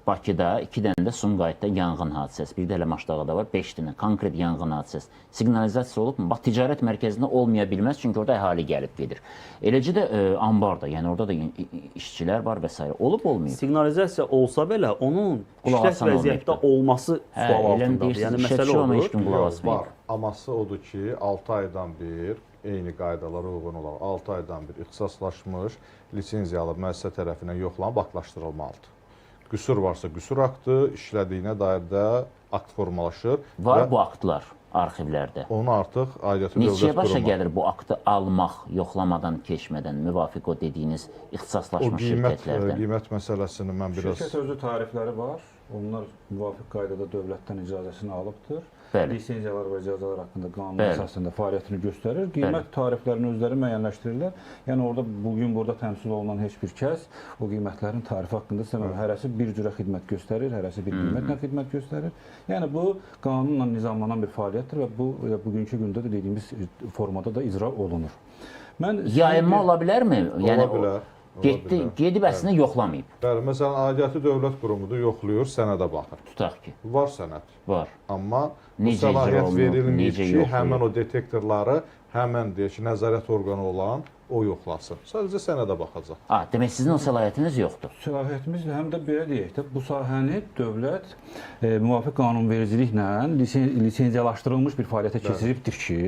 Bakıda 2 dənə də Sumqayıtda yanğın hadisəsi, bir də elə Maşdağada var, 5 dənə konkret yanğın hadisəsi. Siqnalizasiya olubmu? Bax, ticarət mərkəzində olmaya bilməz, çünki orada əhali gəlib gedir. Eləcə də ambarda, yəni orada da işçilər var və s. olub olmayıb. Siqnalizasiya olsa belə onun işlək vəziyyətdə olması sual altındadır. Yəni məsələ odur. Var. Aması odur ki, 6 aydan bir eyni qaydalara uyğun olaraq 6 aydan bir ixtisaslaşmış lisenziyalı müəssisə tərəfindən yoxlanıb aktlaşdırılmalıdır. Qüsur varsa qüsur aktı, işlədiyinə dair də akt formalaşır. Var bu aktlar arxivlərdə. Onu artıq aidiyyatı dövlət qurumu. Neçəyə başa gəlir bu aktı almaq, yoxlamadan, keçmədən, müvafiq o dediyiniz ixtisaslaşmış şirkətlərdən? O qiymət məsələsini mən biraz... Şirkət özü tarifləri var. Onlar müvafiq qaydada dövlətdən icazəsini alıbdır. Lisenziyalar və icazələr haqqında qanun əsasında fəaliyyətini göstərir. Qiymət tariflərini özləri müəyyənləşdirirlər. Yəni orada bugün burada təmsil olunan heç bir kəs o qiymətlərin tarifi haqqında deməli, hərəsi bir cürə xidmət göstərir, hərəsi bir qiymətlə xidmət göstərir. Yəni bu qanunla nizamlanan bir fəaliyyətdir və bu bugünkü gündə də dediyimiz formada da icra olunur. Yayınma ola bilərmi? Ola bilər. Gedib əslində yoxlamayıb. Bəli, məsələn, aidiyyatı dövlət qurumudur, yoxlayır, sənədə baxır. Tutaq ki. Var sənəd. Var. Amma bu səlahiyyət verilmir ki, həmən o detektorları, həmən deyək ki, nəzarət orqanı olan o yoxlasın. Sadəcə sənədə baxacaq. Demək, sizin o səlahiyyətiniz yoxdur. Səlahiyyətimiz həm də belə deyək də, bu sahəni dövlət müvafiq qanunvericiliklə lisenziyalaşdırılmış bir fəaliyyətə keçiribdir ki,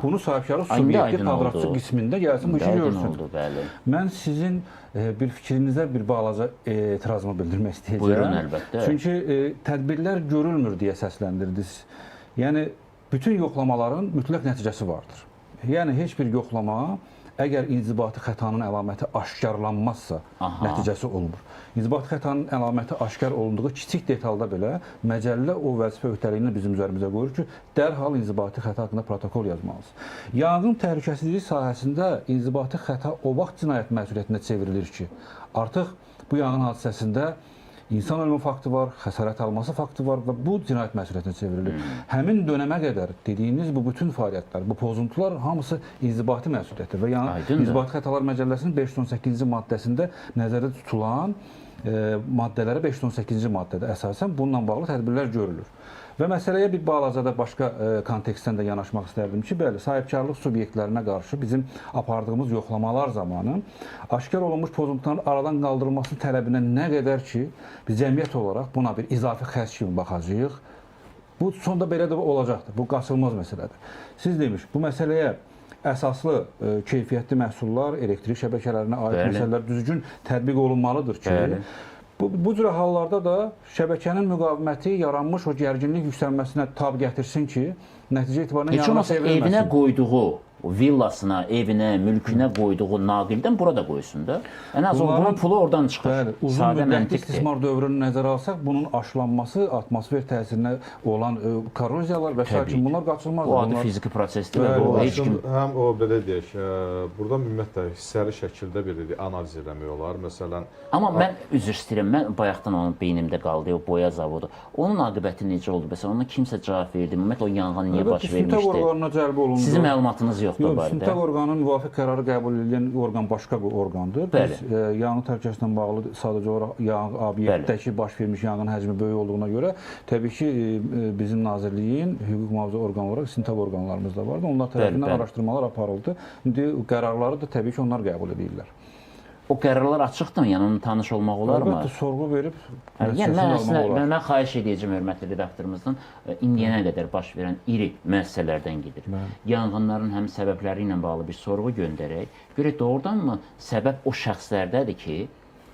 bunu sahibkarlıq subyekti padrakçı qismində gəlsin, bu işi görsün. Mən sizin bir fikrinizə bir balaca etirazımı bildirmək istəyəcəm. Buyurun, əlbəttə. Çünki tədbirlər görülmür deyə səsləndirdiniz. Yəni, bütün yoxlamaların mütləq nəticəsi vardır. Yəni, heç bir yoxlama əgər inzibati xətanın əlaməti aşkarlanmazsa, nəticəsi olmur. İnzibati xətanın əlaməti aşkar olunduğu kiçik detalda belə məcəllə o vəzifə öhdəliyini bizim üzərimizə qoyur ki, dərhal inzibati xəta haqqında protokol yazmalısınız. Yanğın təhlükəsizliyi sahəsində inzibati xəta o vaxt cinayət məsuliyyətinə çevrilir ki, artıq bu yanğın hadisəsində İnsan ölümü faktı var, xəsarət alması faktı var və bu cinayət məsuliyyətinə çevrilir. Həmin dönəmə qədər dediyiniz bu bütün fəaliyyətlər, bu pozuntular hamısı inzibati məsuliyyətdir və İnzibati Xətalar Məcəlləsinin 518-ci maddəsində nəzərdə tutulan maddelərə 518-ci maddədə əsasən bununla bağlı tədbirlər görülür. Və məsələyə bir balaca da başqa kontekstdən də yanaşmaq istərdim ki, bəli, sahibkarlıq subyektlərinə qarşı bizim apardığımız yoxlamalar zamanı aşkar olunmuş pozuntuların aradan qaldırılması tələbinə nə qədər ki, biz cəmiyyət olaraq buna bir izafi xərc kimi baxacağıq. Bu sonda belə də olacaqdır. Bu qaçılmaz məsələdir. Siz demiş, bu məsələyə əsaslı keyfiyyətli məhsullar, elektrik şəbəkələrinə aid məsələlər düzgün tətbiq olunmalıdır ki, bu cür hallarda da şəbəkənin müqaviməti yaranmış o gərginlik yüksəlməsinə tab gətirsin ki, nəticə etibarilə heç olmasa evinə qoyduğu, villasına, evinə, mülkünə qoyduğu naqildən burada qoysun da. Ən az bunun pulu oradan çıxır. Bəli, uzun müddətli istismar dövrünü nəzərə alsaq, bunun aşılanması, atmosfer təsirinə olan korroziyalar və s. kimi bunlar qaçılmazdır. O adı fiziki prosesdir və bu heç kim... Həm o, belə deyək, burada ümumiyyətlə hissəli şəkildə bir analiz eləmək olar. Məsələn... Amma mən üzr istəyirəm, mən bayaqdan onun beynimdə qaldı, o boya zavodu. Onun aqibəti necə oldu? Məsələn, ona kimsə cavab verdi, ümumiyyətlə o yanğın niyə baş vermişdi? Sizin məlumatınız yoxdur. Yox, istintaq orqanının müvafiq qərarı qəbul edən orqan başqa bir orqandır. Biz yanğın təhlükəsizlə bağlı sadəcə olaraq obyektdəki baş vermiş yanğın həcmi böyük olduğuna görə təbii ki, bizim Nazirliyin hüquq mühafizə orqanı olaraq istintaq orqanlarımız da vardı. Onlar tərəfindən araşdırmalar aparıldı. İndi qərarları da təbii ki, onlar qəbul edirlər. O qərarlar açıqdır, yəni onun tanış olmaq olar mı? Əlbəttə, sorğu verib yəni, mən xahiş edəcəm hörmətli redaktorumuzdan, indiyənə qədər baş verən iri müəssisələrdən gedir. Yanğınların həm səbəbləri ilə bağlı bir sorğu göndərək. Görək, doğrudanmı səbəb o şəxslərdədir ki,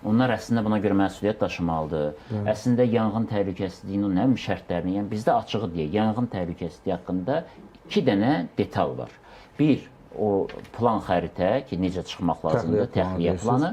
onlar əslində buna görə məsuliyyət daşımalıdır. Əslində yanğın təhlükəsizliyinin həm şərtlərini, yəni bizdə açığı deyək, yanğın təhlükəsizliyi haqqında 2 dənə detal var. Bir, o plan xəritə ki, necə çıxmaq lazımdır, təxliyə planı,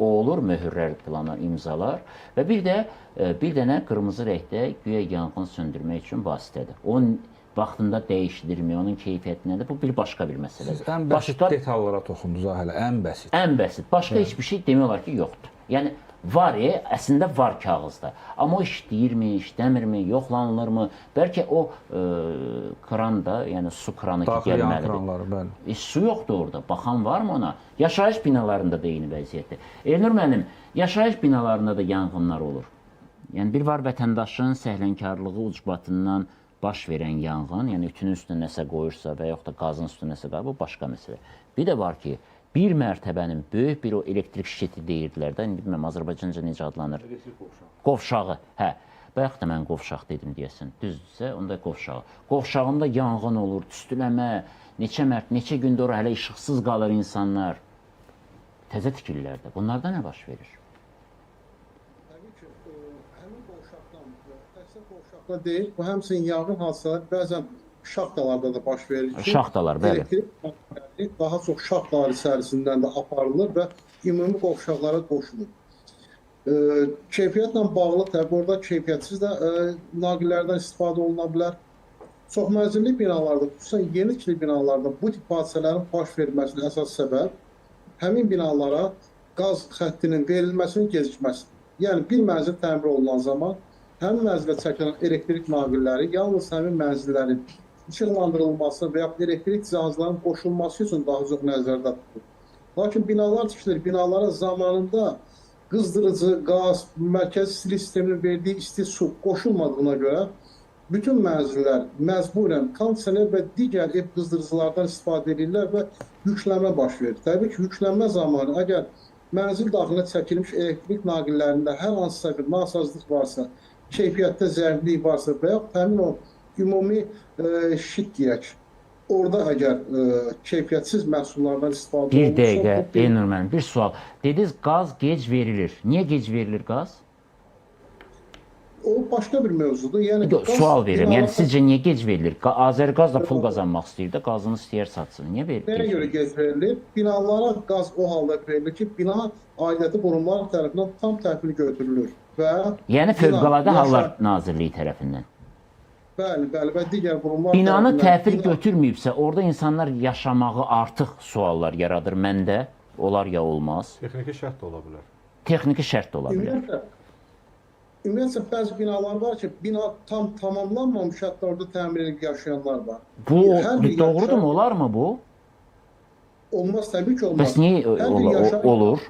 o olur, möhürlər planı, imzalar və bir dənə qırmızı rəngdə güya yanğın söndürmək üçün vasitədir. Onun vaxtında dəyişdirmək, onun keyfiyyəti nədir? Bu bir başqa bir məsələdir. Siz ən bəsit detallara toxundunuz hələ, ən bəsit. Ən bəsit. Başqa heç bir şey demək olar ki, yoxdur. Yəni, var, əslində var kağızda. Amma o işləyirmi, işləmirmi, yoxlanılırmı? Bəlkə o kran da, yəni su kranı ki, gəlməlidir. Daxil yan kranları, bəli. Su yoxdur orada. Baxan varmı ona? Yaşayış binalarında da eyni vəziyyətdir. Elnur müəllim, yaşayış binalarında da yanğınlar olur. Yəni, bir var vətəndaşın səhlənkarlığı ucbatından baş verən yanğın, yəni ütünün üstünə nəsə qoyursa və yaxud da qazın üstünə nəsə qoyur, bu başqa məsələ. Bir də var ki, bir mərtəbənin böyük bir o elektrik şişeti deyirdilər də, indi bilməm, Azərbaycanca necə adlanır? Elektrik qovşağı. Qovşağı, hə. Bayaq da mən qovşaq dedim deyəsən, düzdürsə, onda qovşağı. Qovşağında yanğın olur, tüstüləmə, neçə gündə ora hələ işıqsız qalır insanlar. Təzə tikirlər də. Bunlarda nə baş verir? Təbii ki, həmin qovşaqdan, təkcə qovşaqda deyil, bu həmçinin yanğın hadisələri bəzən şaxtalarda da baş verir ki, şaxtalar, bəli. Elektrik daha çox şaxtalar içərisindən də aparılır və ümumi qovşaqlara qoşulur. Keyfiyyətlə bağlı təbii orada keyfiyyətsiz də naqillərdən istifadə oluna bilər. Çox mənzilli binalarda, xüsusən yeni tikili binalarda bu tip hadisələrin baş verməsinin əsas səbəb həmin binalara qaz xəttinin verilməsinin gecikməsidir. Yəni bir mənzil təmir olunan zaman həmin mənzilə çəkilən elektrik naqilləri yalnız həmin mənzillərin işıqlandırılması və ya elektrik cihazlarının qoşulması üçün daha çox nəzərdə tutulur. Lakin binalar tikilir, binalara zamanında qızdırıcı, qaz, mərkəzi istilik sisteminin verdiyi isti su qoşulmadığına görə bütün mənzillər məcburən kondisioner və digər ev qızdırıcılardan istifadə edirlər və yüklənmə baş verir. Təbii ki, yüklənmə zamanı əgər mənzil daxilinə çəkilmiş elektrik naqillərində hər hansısa bir nasazlıq varsa, keyfiyyətdə zəriflik varsa və yaxud həmin o ümumi şit deyək, orada əgər keyfiyyətsiz məhsullardan istifadə olunursa... Bir dəqiqə, Elnur müəllim, bir sual. Dediniz, qaz gec verilir. Niyə gec verilir qaz? O başqa bir mövzudur. Yəni, sual verirəm. Yəni, sizcə niyə gec verilir? Azərqaz da pul qazanmaq istəyir də, qazını istəyər satsın. Niyə verilir? Nəyə görə gec verilir? Binalara qaz o halda verilir ki, bina aidiyyatı qurumlar tərəfindən tam təhvil götürülür. Yəni, Fövqəladə Hallar Nazirliyi tərəfindən. Bəli, və digər qurumlar... Binanı təhvil götürməyibsə, orada insanlar yaşamağı artıq suallar yaradır məndə. Olar ya olmaz. Texniki şərt də ola bilər. Texniki şərt də ola bilər. Ümumiyyətlə, bəzi binalar var ki, bina tam tamamlanmamış, hətta orada təmir edib yaşayanlar var. Bu, doğrudur mu, olar mı bu? Olmaz, təbii ki, olmaz. Bəs niyə olur?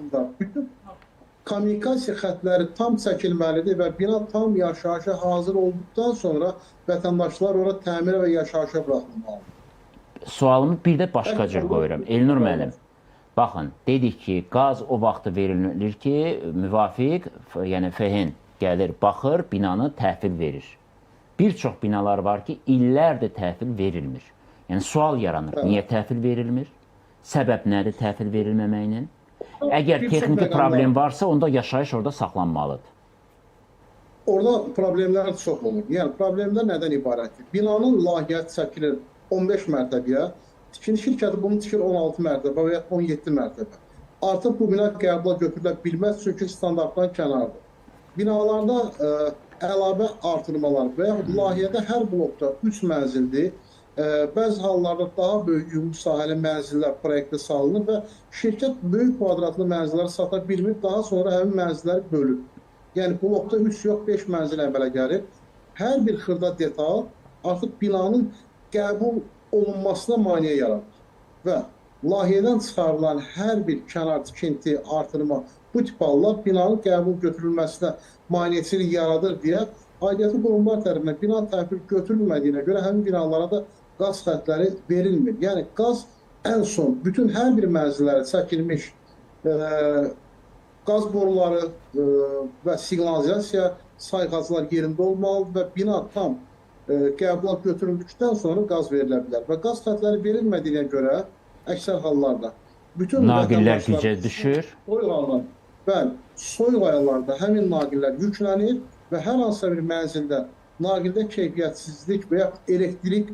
kommunikasiya xətləri tam çəkilməlidir və bina tam yaşayışa hazır olduqdan sonra vətəndaşlar ora təmirə və yaşayışa buraxılmalıdır. Sualımı bir də başqa cür qoyuram. Elnur müəllim, baxın, dedik ki, qaz o vaxt verilir ki, müvafiq, yəni FEHEN gəlir, baxır, binanı təhvil verir. Bir çox binalar var ki, illərdir təhvil verilmir. Yəni, sual yaranır, niyə təhvil verilmir? Səbəb nədir təhvil verilməməyinin? Əgər texniki problem varsa, onda yaşayış orada saxlanmalıdır. Orada problemlər çox olur. Yəni, problemlər nədən ibarətdir? Binanın layiqqəti çəkilir 15 mərtəbəyə, tikili şirkəti bunu tikir 16 mərtəbə və ya 17 mərtəbə. Artıq bu bina qəbula götürülə bilməz, çünki standartdan kənardır. Binalarda əlavə artırmalar və yaxud layihədə hər blokda 3 mənzildir. Bəzi hallarda daha böyük ümumi sahəli mənzillər proyektə salınır və şirkət böyük kvadratlı mənzilləri sata bilmir, daha sonra həmin mənzilləri bölür. Yəni, blokda 3 yox, 5 mənzil əmələ gəlir. Hər bir xırda detal artıq binanın qəbul olunmasına maneə yaradır və layihədən çıxarılan hər bir kənar tikinti, artırma, bu tip hallar binanın qəbul götürülməsinə maneəçilik yaradır deyə aidiyyatı qurumlar tərəfindən bina təhvil götürülmədiyinə görə həmin binalara da qaz xətləri verilmir. Yəni, qaz ən son bütün hər bir mənzillərə çəkilmiş qaz boruları və siqnalizasiya sayğaclar yerində olmalıdır və bina tam qəbula götürüldükdən sonra qaz verilə bilər. Və qaz xətləri verilmədiyinə görə əksər hallarda bütün naqillər gücə düşür. Soyuq aylarda həmin naqillər yüklənir və hər hansısa bir mənzildə naqildə keyfiyyətsizlik və ya elektrik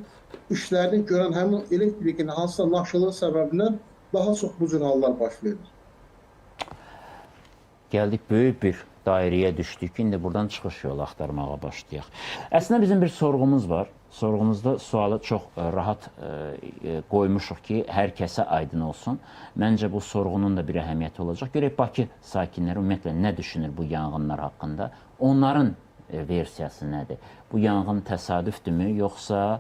işlərini görən həmin elektrikin hansısa naşılığı səbəbindən daha çox bu cür hallar baş verir. Gəldik böyük bir dairəyə düşdük. İndi buradan çıxış yolu axtarmağa başlayaq. Əslində bizim bir sorğumuz var. Sorğumuzda sualı çox rahat qoymuşuq ki, hər kəsə aydın olsun. Məncə bu sorğunun da bir əhəmiyyəti olacaq. Görək Bakı sakinləri ümumiyyətlə nə düşünür bu yanğınlar haqqında? Onların versiyası nədir? Bu yanğın təsadüfdürmü, yoxsa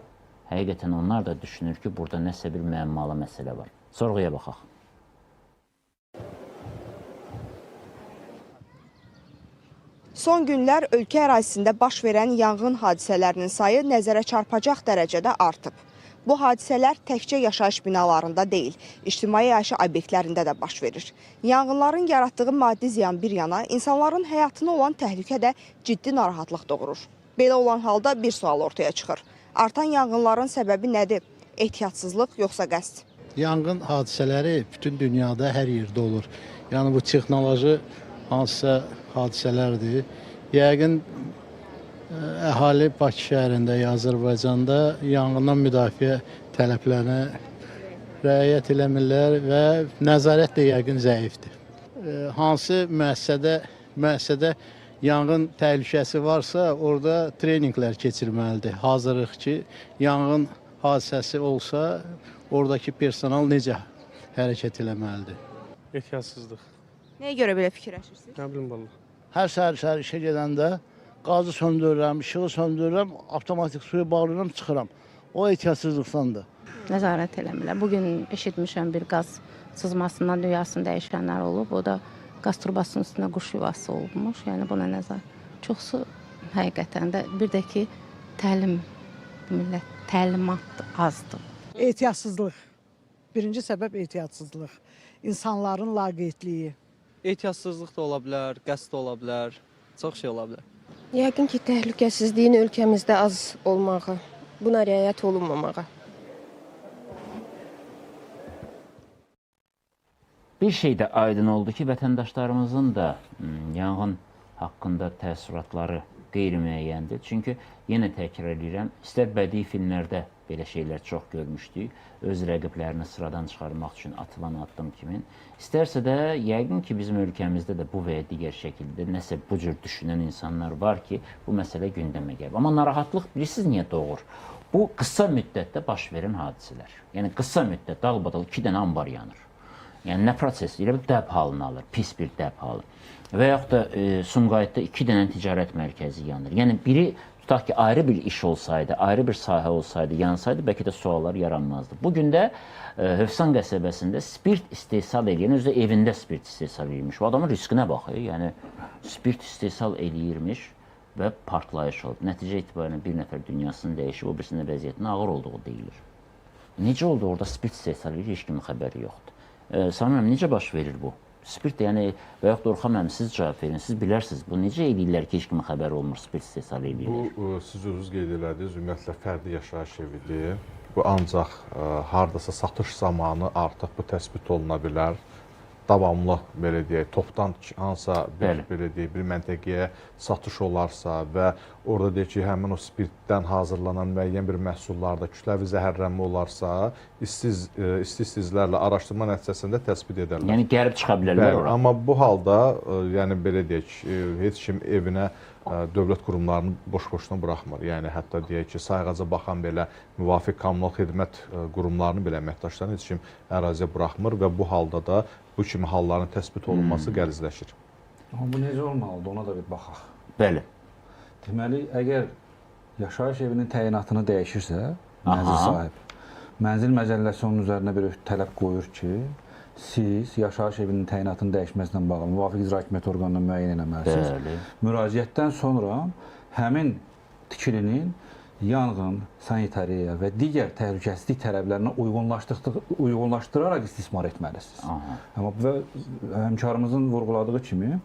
həqiqətən onlar da düşünür ki, burada nəsə bir müəmmalı məsələ var? Sorğuya baxaq. Son günlər ölkə ərazisində baş verən yanğın hadisələrinin sayı nəzərə çarpacaq dərəcədə artıb. Bu hadisələr təkcə yaşayış binalarında deyil, ictimai yaşayış obyektlərində də baş verir. Yanğınların yaratdığı maddi ziyan bir yana, insanların həyatına olan təhlükə də ciddi narahatlıq doğurur. Belə olan halda bir sual ortaya çıxır. Artan yanğınların səbəbi nədir? Ehtiyatsızlıq yoxsa qəsd? Yanğın hadisələri bütün dünyada hər yerdə olur. Yəni bu texnoloji hansısa hadisələrdir. Yəqin əhali Bakı şəhərində, Azərbaycanda yanğından müdafiə tələblərinə riayət eləmirlər və nəzarət də yəqin zəifdir. Hansı müəssisədə yanğın təhlükəsi varsa, orada treninqlər keçirməlidir. Hazırıq ki, yanğın hadisəsi olsa, oradakı personal necə hərəkət eləməlidir? Ehtiyatsızlıq. Nəyə görə belə fikirləşirsiniz? Nə bilim valla. Hər səhər işə gedəndə qazı söndürürəm, işığı söndürürəm, avtomatik suyu bağlayıram, çıxıram. O ehtiyatsızlıqdandır. Nəzarət eləmirlər. Bugün eşitmişəm bir qaz sızmasından dünyasını dəyişənlər olub. O da qaz turbasının üstünə quş yuvası olmuş. Yəni buna nəzarət. Çoxsu həqiqətən də bir də ki təlimat azdır. Ehtiyatsızlıq. Birinci səbəb ehtiyatsızlıq. İnsanların laqeydliyi. Ehtiyatsızlıq da ola bilər, qəsd ola bilər, çox şey ola bilər. Yəqin ki, təhlükəsizliyin ölkəmizdə az olmağı, buna riayət olunmamağı. Bir şey də aydın oldu ki, vətəndaşlarımızın da yanğın haqqında təəssüratları qeyri-müəyyəndir. Çünki yenə təkrar edirəm, istər bədii filmlərdə belə şeylər çox görmüşdük, öz rəqiblərini sıradan çıxarmaq üçün atılan addım kimi. İstərsə də yəqin ki, bizim ölkəmizdə də bu və ya digər şəkildə nəsə bu cür düşünən insanlar var ki, bu məsələ gündəmə gəlib. Amma narahatlıq bilirsiniz niyə doğur? Bu qısa müddətdə baş verən hadisələr. Yəni qısa müddət dalbadal 2 dənə anbar yanır. Yəni nə proses ilə dəb halını alır, pis bir dəb halı. Və yaxud da Sumqayıtda 2 dənə ticarət mərkəzi yanır. Yəni biri tutaq ki, ayrı bir iş olsaydı, ayrı bir sahə olsaydı, yansaydı, bəlkə də suallar yaranmazdı. Bugün də Hövsan qəsəbəsində spirt istehsal edən, özü də evində spirt istehsal edilmiş. O adamın riskinə baxır. Yəni, spirt istehsal eləyirmiş və partlayış oldu. Nəticə etibarıyla bir nəfər dünyasını dəyişib, o birisinin vəziyyətinin ağır olduğu deyilir. Necə oldu orada spirt istehsal edir, heç kimin xəbəri yoxdur. Samir müəllim, necə baş verir bu? Spirt, yəni, və yaxud da Orxan müəllim, siz cavab verin, siz bilərsiniz, bu necə eləyirlər ki, heç kimin xəbəri olmur, spirt istehsal edirlər? Bu, siz özünüz qeyd elədiniz, ümumiyyətlə fərdi yaşayış evidir. Bu ancaq hardasa satış zamanı artıq bu təsbit oluna bilər. Davamlı, belə deyək, topdan hansısa bir məntəqəyə satış olarsa və orada deyək ki, həmin o spirtdən hazırlanan müəyyən bir məhsullarda kütləvi zəhərlənmə olarsa, istisizlərlə araşdırma nəticəsində təsbit edərlər. Yəni, gəlib çıxa bilərlər ora. Amma bu halda, yəni belə deyək, heç kim evinə dövlət qurumlarını boş-boşuna buraxmır. Yəni, hətta deyək ki, sayğaca baxan belə müvafiq kommunal xidmət qurumlarını belə əməkdaşlarını heç kim əraziyə buraxmır və bu halda da bu kimi halların təsbit olunması qəlizləşir. Amma bu necə olmalıdır, ona da bir baxaq. Bəli. Deməli, əgər yaşayış evinin təyinatını dəyişirsə, mənzil sahib, mənzil məcəlləsi onun üzərinə bir tələb qoyur ki, siz yaşayış evinin təyinatının dəyişməsindən bağlı müvafiq icra hakimiyyəti orqanına müəyyən etməlisiniz. Müraciətdən sonra həmin tikilinin yanğın, sanitariya və digər təhlükəsizlik tələblərinə uyğunlaşdıraraq istismar etməlisiniz. Amma həmkarımızın vurğuladığı kimi,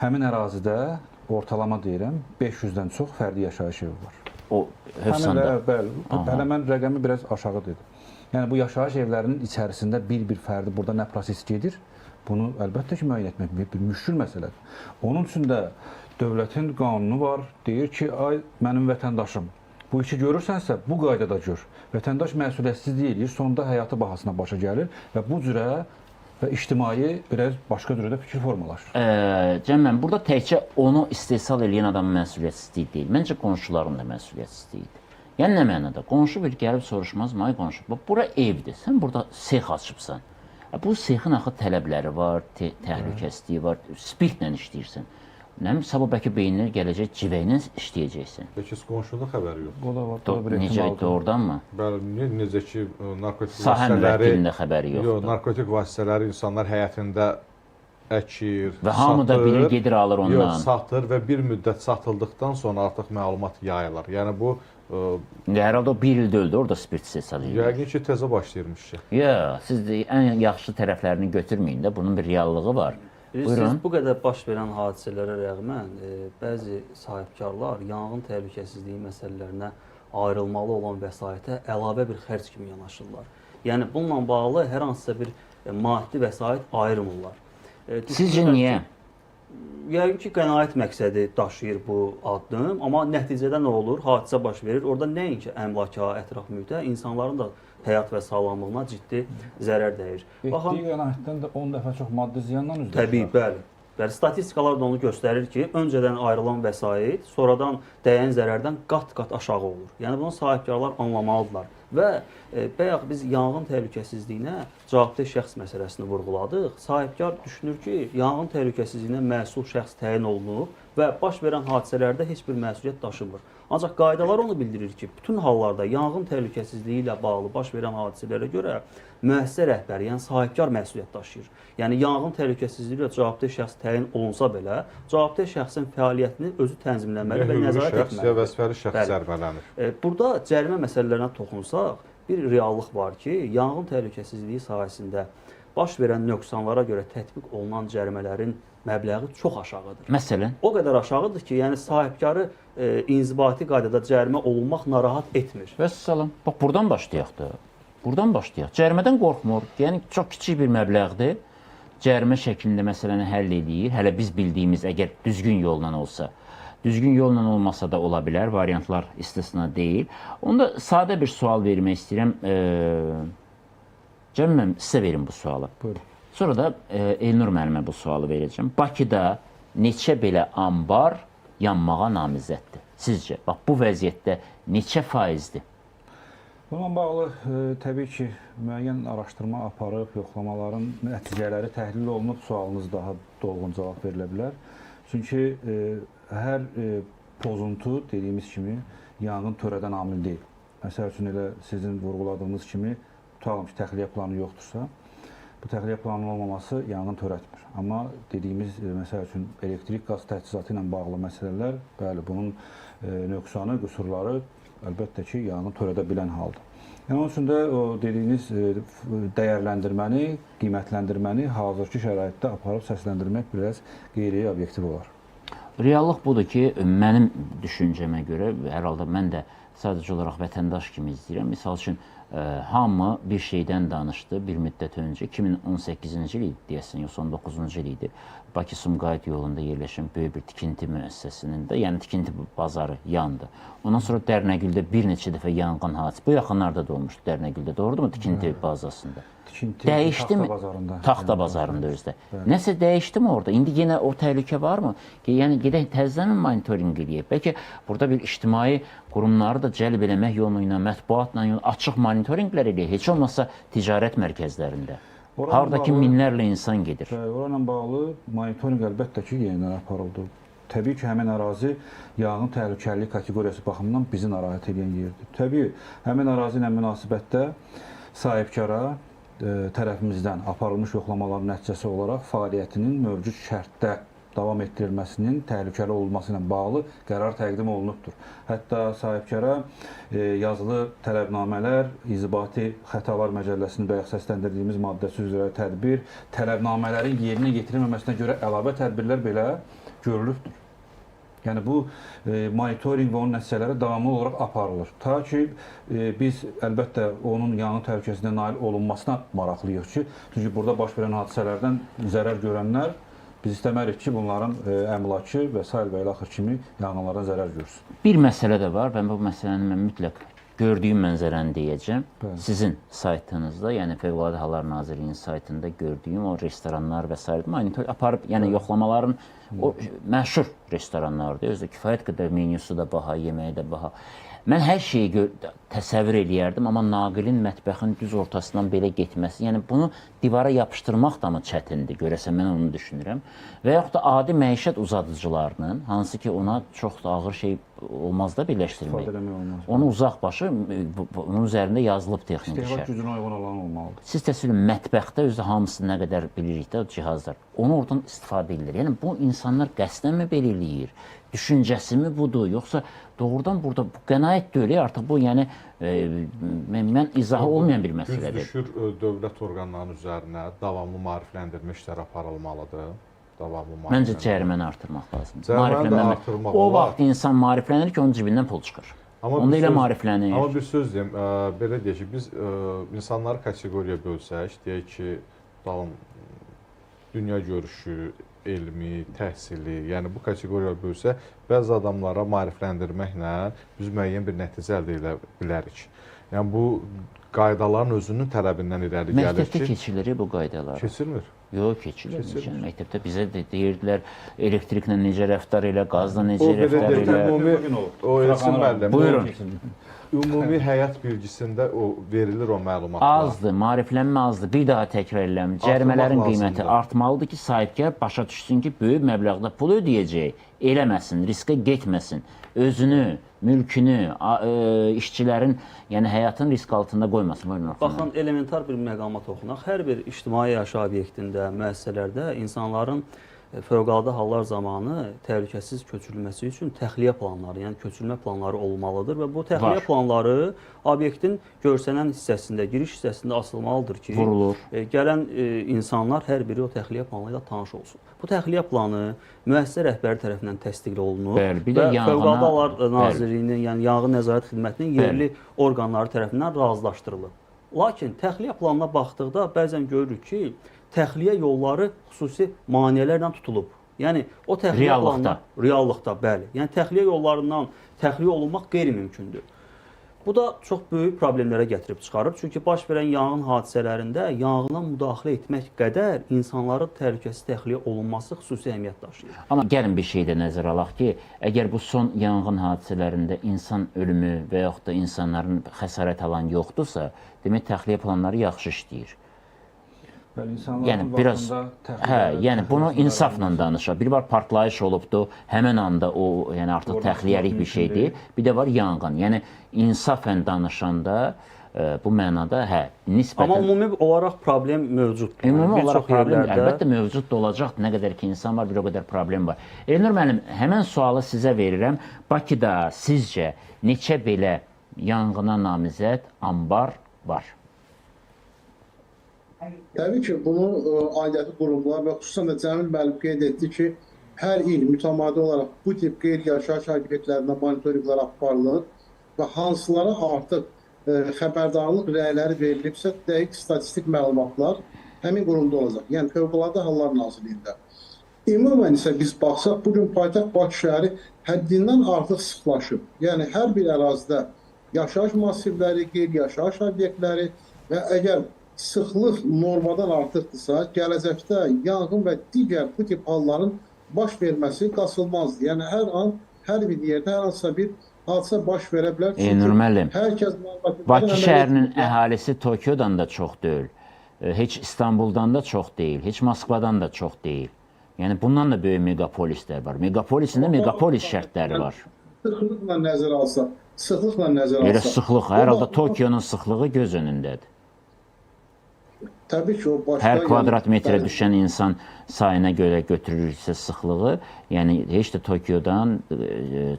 həmin ərazidə ortalama deyirəm, 500-dən çox fərdi yaşayış evi var. O, Hövsanda? Bəli, hələ mən rəqəmi biraz aşağı dedim. Yəni, bu yaşayış evlərinin içərisində bir fərdi burada nə proses gedir, bunu əlbəttə ki, müəyyən etmək bir müşkül məsələdir. Onun üçün də dövlətin qanunu var, deyir ki, ay, mənim vətəndaşım, bu işi görürsənsə, bu qaydada gör. Vətəndaş məsuliyyətsizlik edir, sonda həyatı bahasına başa gəlir və bu cürə və ictimai biraz başqa cürə də fikir formalaşır. Cəmmən, burada təkcə onu istehsal edən adamın məsuliyyətsizliyi deyil. Məncə, qonşuların da məsuliyyətsizliyidir. Yəni, nə mənada? Qonşu bir gəlib soruşmaz mı? Ay qonşu, bura evdir, sən burada sex açıbsan. Bu sexin axı tələbləri var, təhlükəsizliyi var, spirtlə işləyirsən. Nəm, sabah bəlkə beyninə gələcək, civəylə işləyəcəksən. Peki, qonşunun xəbəri yox. O da var, necə doğrudanmı? Bəli, necə ki, narkotik sahə müvəkkilində xəbəri yoxdur. Yox, narkotik vasitələri insanlar həyətində əkir, və hamı da bilir, gedir, alır ondan. Yox, satır və bir müddət satıldıqdan sonra artıq məlumat yayılır. Yəni, bu... Hər halda o bir ildə öldü, orada spirt istehsal edir. Yəqin ki, tezə başlayırmış ki. Yox, siz ən yaxşı tərəflərini götürməyin də, bunun bir reallığı var. Siz bu qədər baş verən hadisələrə rəğmən bəzi sahibkarlar yanğın təhlükəsizliyi məsələlərinə ayrılmalı olan vəsaitə əlavə bir xərc kimi yanaşırlar. Yəni, bununla bağlı hər hansısa bir maddi vəsait ayırmırlar. Sizcə niyə? Yəqin ki, qənaət məqsədi daşıyır bu addım, amma nəticədə nə olur? Hadisə baş verir. Orada nəinki əmlaka, ətraf mühitə, insanların da həyat və sağlamlığına ciddi zərər dəyir. Etdiyi qənaətdən də 10 dəfə çox maddi ziyandan üzləşir. Təbii, bəli. Statistikalar da onu göstərir ki, öncədən ayrılan vəsait sonradan dəyən zərərdən qat-qat aşağı olur. Yəni, bunu sahibkarlar anlamalıdırlar. Və bayaq biz yanğın təhlükəsizliyinə cavabdeh şəxs məsələsini vurğuladıq. Sahibkar düşünür ki, yanğın təhlükəsizliyinə məsul şəxs təyin olunub və baş verən hadisələrdə heç bir məsuliyyət daşımır. Ancaq qaydalar onu bildirir ki, bütün hallarda yanğın təhlükəsizliyi ilə bağlı baş verən hadisələrə görə müəssisə rəhbəri, yəni sahibkar məsuliyyət daşıyır. Yəni, yanğın təhlükəsizliyi ilə cavabdeh şəxs təyin olunsa belə, cavabdeh şəxsin fəaliyyətini özü tənzimləməli və nəzarət etməlidir. Ya vəzifəli şəxs cərimələnir. Burada cərimə məsələlərinə toxunsaq, bir reallıq var ki, yanğın təhlükəsizliyi sahəsində baş verən nöqsanlara görə tətbiq olunan cərimələrin məbləği çox aşağıdır. Məsələn? O qədər aşağıdır ki, yəni sahibkarı inzibati qaydada cərimə olunmaq narahat etmir. Vəssalam. Bax, buradan başlayaq da. Buradan başlayaq. Cərimədən qorxmur. Yəni, çox kiçik bir məbləğdir. Cərimə şəklində məsələni həll edir. Hələ biz bildiyimiz, əgər düzgün yolla olsa. Düzgün yolla olmasa da ola bilər. Variantlar istisna deyil. Onda sadə bir sual vermək istəyirəm. Cəmməm, sizə verin bu sualı. Buyurun. Sonra da Elnur müəllimə bu sualı verəcəm. Bakıda neçə belə ambar yanmağa namizəddir? Sizcə, bax, bu vəziyyətdə neçə faizdir? Bununla bağlı təbii ki, müəyyən araşdırma aparıb, yoxlamaların nəticələri təhlil olunub, sualınız daha dolğun cavab verilə bilər. Çünki hər pozuntu dediyimiz kimi yanğın törədən amil deyil. Məsəl üçün elə sizin vurğuladığınız kimi tutalım ki, təxliyə planı yoxdursa, bu təxliyə planının olmaması yanğın törətmir. Amma dediyimiz, məsəl üçün elektrik qaz təchizatı ilə bağlı məsələlər, bəli, bunun nöqsanı, qüsurları əlbəttə ki, yanğın törədə bilən haldır. Yəni, onun üçün də o dediyiniz dəyərləndirməni, qiymətləndirməni hazırki şəraitdə aparıb səsləndirmək biraz qeyri-obyektiv olar. Reallıq budur ki, mənim düşüncəmə görə, hər halda mən də sadəcə olaraq vətəndaş kimi izləyirəm. Misal üçün, hamı bir şeydən danışdı bir müddət öncə, 2018-ci il idi, deyəsən, yoxsa 19-cu il idi. Bakı-Sumqayıt yolunda yerləşən böyük bir tikinti müəssisəsinin də, yəni tikinti bazarı yandı. Ondan sonra Dərnəgüldə bir neçə dəfə yanğın hadisi, bu yaxınlarda da olmuşdu Dərnəgüldə, doğrudur mu, tikinti bazasında? Dəyişdi mi? Taxta bazarında özdə. Nəsə dəyişdi mi orada? İndi yenə o təhlükə varmı? Yəni, gedək təzədən monitorinq edəyək. Bəlkə burada bir ictimai qurumları da cəlb eləmək yolu ilə, mətbuatla, açıq monitorinqlər eləyək. Heç olmazsa ticarət mərkəzlərində. Haradakı minlərlə insan gedir. Orayla bağlı monitorinq əlbəttə ki, yenidən aparıldı. Təbii ki, həmin ərazi yanğın təhlükəliliyi kateqoriyası baxımından bizi narahat edən yerdir. Təbii, həmin ərazi ilə münasibətdə sahibkara tərəfimizdən aparılmış yoxlamaların nəticəsi olaraq fəaliyyətinin mövcud şərtdə davam etdirilməsinin təhlükəli olması ilə bağlı qərar təqdim olunubdur. Hətta sahibkara yazılı tələbnamələr, İnzibati Xətalar Məcəlləsinin bayaq səsləndirdiyimiz maddəsi üzrə tədbir, tələbnamələrin yerinə yetirilməməsinə görə əlavə tədbirlər belə görülübdür. Yəni, bu monitorinq və onun nəticələri davamlı olaraq aparılır. Ta ki, biz əlbəttə onun yanğın təhlükəsində nail olunmasına maraqlıyıq ki, çünki burada baş verən hadisələrdən zərər görənlər biz istəmərik ki, bunların əmlakı və s. və ilə axır kimi yanğınlardan zərər görsün. Bir məsələ də var və bu məsələni mən mütləq gördüyüm mənzərəni deyəcəm. Sizin saytınızda, yəni Fövqəladə Hallar Nazirliyinin saytında gördüyüm o restoranlar və s. monitor aparıb, yəni yoxlamaların o məşhur restoranlardır. Özdə kifayət qədər menyusu da baha, yeməyi də baha. Mən hər şeyi təsəvvür eləyərdim, amma naqilin mətbəxin düz ortasından belə getməsi, yəni bunu divara yapışdırmaq da mı çətindir, görəsən mən onu düşünürəm. Və yaxud da adi məişət uzadıcılarının, hansı ki ona çox da ağır şey olmaz da birləşdirmək. Onu uzaq başı, onun üzərində yazılıb texniki şərt. İstehlak gücünə uyğun olan olmalıdır. Siz təsvir mətbəxdə özdə hamısı nə qədər bilirik də o cihazlar, onu oradan istifadə edilir. Yəni bu insanlar qəsdən mi belə eləyir? Düşüncəsi mi budur? Yoxsa doğrudan burada bu qənaət deyil, artıq bu yəni mən izahı olmayan bir məsələdir. Güc düşür dövlət orqanlarının üzərinə davamlı maarifləndirmə işləri aparılmalıdır. Məncə cəriməni artırmaq lazımdır. Cəriməni də artırmaq olar. O vaxt insan maariflənir ki, onun cibindən pul çıxır. Onda elə maariflənir. Amma bir söz deyim, belə deyək ki, biz insanları kateqoriyaya bölsək, deyək ki, dünya görüşü, elmi, təhsili, yəni bu kateqoriyaya bölsək, bəzi adamlara maarifləndirməklə biz müəyyən bir nəticə əldə edə bilərik. Yəni bu qaydaların özünün tələbindən irəli gəlir ki... Məktəbdə keçilir bu qaydalar. Keçilmir. Yox, keçilir. Məktəbdə bizə deyirdilər, elektriklə necə rəftar elə, qazla necə rəftar elə. O Elçin müəllim. Buyurun. Ümumi həyat bilgisində verilir o məlumatlar. Azdır, maariflənmə azdır. Bir daha təkrar edirəm. Cərimələrin qiyməti artmalıdır ki, sahibkar başa düşsün ki, böyük məbləğdə pul ödəyəcək, eləməsin, riskə getməsin. Özünü, mülkünü, işçilərin, yəni həyatın risk altında qoymasın. Baxın, elementar bir məqama toxunaq. Hər bir ictimai yaşayış obyektində, müəssisələrdə insanların fövqəladə hallar zamanı təhlükəsiz köçürülməsi üçün təxliyə planları, yəni köçürülmə planları olmalıdır və bu təxliyə planları obyektin görsənən hissəsində, giriş hissəsində asılmalıdır ki, gələn insanlar hər biri o təxliyə planı ilə tanış olsun. Bu təxliyə planı müəssisə rəhbəri tərəfindən təsdiq olunur və Fövqəladə Hallar Nazirliyinin, yəni Yanğın Nəzarət Xidmətinin yerli orqanları tərəfindən razılaşdırılır. Lakin təxliyə planına baxdıqda bəzən görürük ki, təxliyə yolları xüsusi maneələrlə tutulub. Yəni o təxliyə planına reallıqda, bəli. Yəni təxliyə yollarından təxliyə olunmaq qeyri-mümkündür. Bu da çox böyük problemlərə gətirib çıxarır. Çünki baş verən yanğın hadisələrində yanğına müdaxilə etmək qədər insanların təhlükəsiz təxliyə olunması xüsusi əhəmiyyət daşıyır. Amma gəlin bir şey də nəzərə alaq ki, əgər bu son yanğın hadisələrində insan ölümü və yaxud da insanların xəsarət alan yoxdursa, demək təxliyə planları yaxşı işləyir. Bəli, insanların Yəni biraz yəni bunu insafla danışaq. Bir var partlayış olubdu, həmin anda o yəni artıq təxliyəlik bir şeydir. Bir də var yanğın. Yəni insafən danışanda bu mənada nisbətən Amma ümumi olaraq problem mövcuddur. Ümumi olaraq problem yerlərdə əlbəttə mövcud da olacaq. Nə qədər ki insan var, bir o qədər problem var. Elnur müəllim, həmin sualı sizə verirəm. Bakıda sizcə neçə belə yanğına namizəd ambar var? Təbii ki, bunu aidiyyatı qurumlar və xüsusən də Cəmil müəllim qeyd etdi ki, hər il mütəmadi olaraq bu tip qeyri-yaşayış obyektlərində monitorinqlər aparılır və hansılara artıq xəbərdarlıq rəyləri verilibsə, dəqiq statistik məlumatlar həmin qurumda olacaq. Yəni, Fövqəladə Hallar Nazirliyində. Ümumən isə biz baxsaq, bugün paytaxt Bakı şəhəri həddindən artıq sıxlaşıb. Yəni, hər bir ərazidə yaşayış massivləri, qeyri-yaşayış obyektləri və əgər sıxlıq normadan artıqdırsa, gələcəkdə yanğın və digər bu tip halların baş verməsi qaçılmazdır. Yəni, hər an, hər bir yerdə hər hansısa bir hadisə baş verə bilər. Elnur müəllim, Bakı şəhərinin əhalisi Tokyodan da çox deyil, heç İstanbuldan da çox deyil, heç Moskvadan da çox deyil. Yəni, bundan da böyük megapolislər var. Megapolisində megapolis şərtləri var. Sıxlıqla nəzərə alsaq, Elə sıxlıq, hər halda Tokyonun sıxlığı göz önündədir. Təbii ki, o başda... Hər kvadrat metrə düşən insan sayına görə götürülürsə sıxlığı, yəni heç də Tokyodan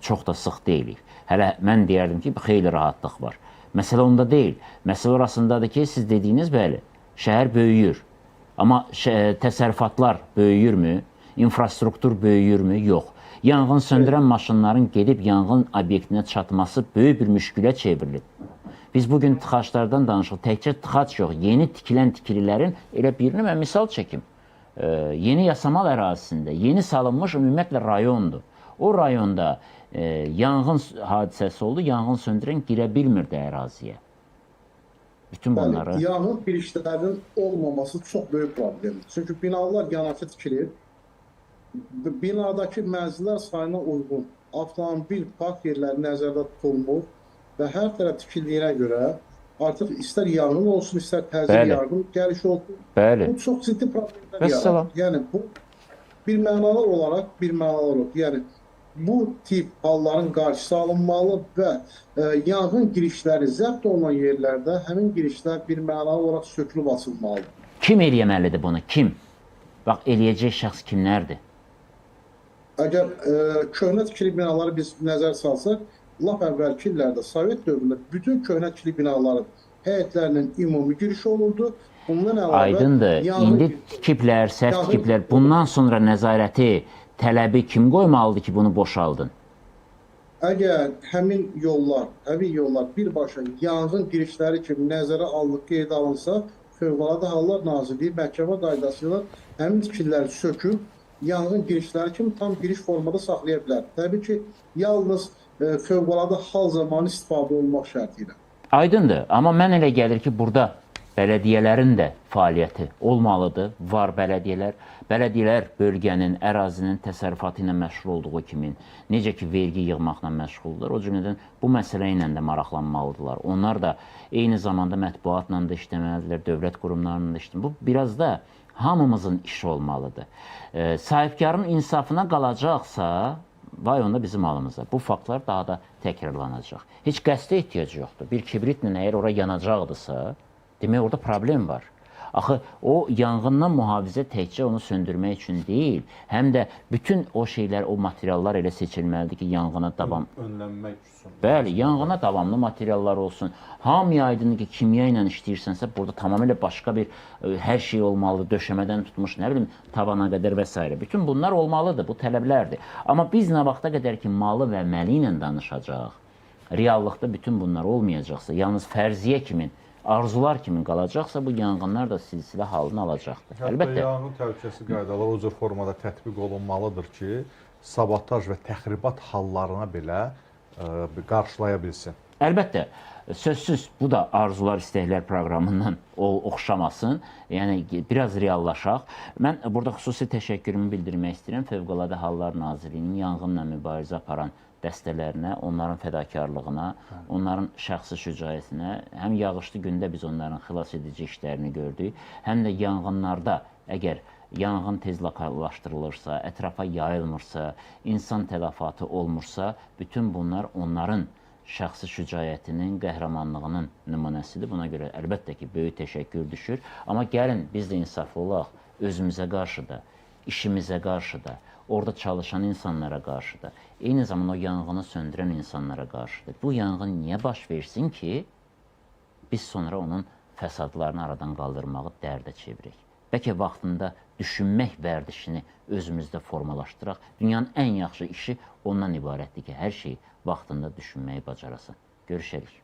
çox da sıx deyilik. Hələ mən deyərdim ki, xeyli rahatlıq var. Məsələ onda deyil. Məsələ orasındadır ki, siz dediyiniz bəli, şəhər böyüyür. Amma təsərrüfatlar böyüyürmü? İnfrastruktur böyüyürmü? Yox. Yanğın söndürən maşınların gedib yanğın obyektinə çatması böyük bir müşkülə çevrilib. Biz bugün tıxaclardan danışıq. Təkcə tıxac yox, yeni tikilən tikililərin elə birini mən misal çəkim. Yeni Yasamal ərazisində, yeni salınmış ümumiyyətlə rayondur. O rayonda yanğın hadisəsi oldu, yanğın söndürən girə bilmirdi əraziyə. Bütün bunları... Yanğın girişlərinin olmaması çox böyük problemdir. Çünki binalar yanaşı tikilir. Binadakı mənzillər sayına uyğun avtomobil park yerləri nəzərdə tutulmur və hər tərəf tikildiyinə görə artıq istər yanğın olsun, istər təcil yardım gəlişi olsun. Bu çox ciddi problemlər yaradır. Yəni, bu bir mənalar olaraq, yəni bu tip halların qarşısı alınmalı və yanğın girişləri zəbt olunan yerlərdə həmin girişlər bir mənalı olaraq sökülüb açılmalıdır. Kim eləyəməlidir bunu? Kim? Bax, eləyəcək şəxs kimlərdir? Əgər köhnə tikili binaları biz nəzər salsaq, lap əvvəlki illərdə Sovet dövründə bütün köhnə tikili binaların həyətlərinin ümumi girişi olurdu. Bundan əlavə... Aydındır. İndi tikiblər, sərt tikiblər. Bundan sonra nəzarəti, tələbi kim qoymalıdır ki, bunu boşaldın? Əgər həmin yollar birbaşa yanğın girişləri kimi nəzərə alınıb qeydə alınsa, Fövqəladə Hallar Nazirliyi məhkəmə qaydası ilə həmin tikililəri söküb, yanğın girişləri kimi tam giriş formada saxlaya bilər. Təbii ki, yalnız fövqəladə hal zamanı istifadə olmaq şərti ilə. Aydındır, amma mən elə gəlir ki, burada bələdiyyələrin də fəaliyyəti olmalıdır. Var bələdiyyələr. Bələdiyyələr bölgənin, ərazinin təsərrüfatı ilə məşğul olduğu kimi, necə ki, vergi yığmaqla məşğuldurlar, o cümlədən bu məsələ ilə də maraqlanmalıdırlar. Onlar da eyni zamanda mətbuatla da işləməlidirlər, dövlət qurumlarla da işləməlidirlər. Bu, biraz da hamımızın işi olmalıdır. Sahibkarın insafına qalacaqsa, vay onda bizim halımıza. Bu faktlar daha da təkrarlanacaq. Heç qəsdə ehtiyac yoxdur. Bir kibritlə əgər ora yanacaqdırsa, demək orada problem var. Axı o yanğından mühafizə təkcə onu söndürmək üçün deyil, həm də bütün o şeylər, o materiallar elə seçilməlidir ki, yanğına davam... Önlənmək üçün. Bəli, yanğına davamlı materiallar olsun. Hamıya aydındır ki, kimya ilə işləyirsənsə, burada tamamilə başqa bir hər şey olmalıdır. Döşəmədən tutmuş, nə bilim, tavana qədər və s. Bütün bunlar olmalıdır, bu tələblərdir. Amma biz nə vaxta qədər ki, malı və məli ilə danışacaq, reallıqda bütün bunlar olmayacaqsa, yalnız fərziyyə kimi, arzular kimi qalacaqsa, bu yanğınlar da silsilə halını alacaqdır. Hətta yanğın təhlükəsizlik qaydaları o cür formada tətbiq olunmalıdır ki, sabotaj və təxribat hallarına belə qarşılaya bilsin. Əlbəttə, sözsüz bu da arzular, istəklər proqramından oxşamasın. Yəni, biraz reallaşaq. Mən burada xüsusi təşəkkürümü bildirmək istəyirəm Fövqəladə Hallar Nazirliyinin yanğınla mübarizə aparan dəstələrinə, onların fədakarlığına, onların şəxsi şücaətinə, həm yağışlı gündə biz onların xilas edici işlərini gördük, həm də yanğınlarda əgər yanğın tez lokallaşdırılırsa, ətrafa yayılmırsa, insan tələfatı olmursa, bütün bunlar onların şəxsi şücaətinin, qəhrəmanlığının nümunəsidir. Buna görə əlbəttə ki, böyük təşəkkür düşür. Amma gəlin biz də insaflı olaq, özümüzə qarşı da, işimizə qarşı da, orada çalışan insanlara qarşı da, eyni zamanda o yanğını söndürən insanlara qarşıdır. Bu yanğın niyə baş versin ki, biz sonra onun fəsadlarını aradan qaldırmağı dərdə çevirək? Bəlkə vaxtında düşünmək vərdişini özümüzdə formalaşdıraq. Dünyanın ən yaxşı işi ondan ibarətdir ki, hər şeyi vaxtında düşünməyi bacarasan. Görüşərik.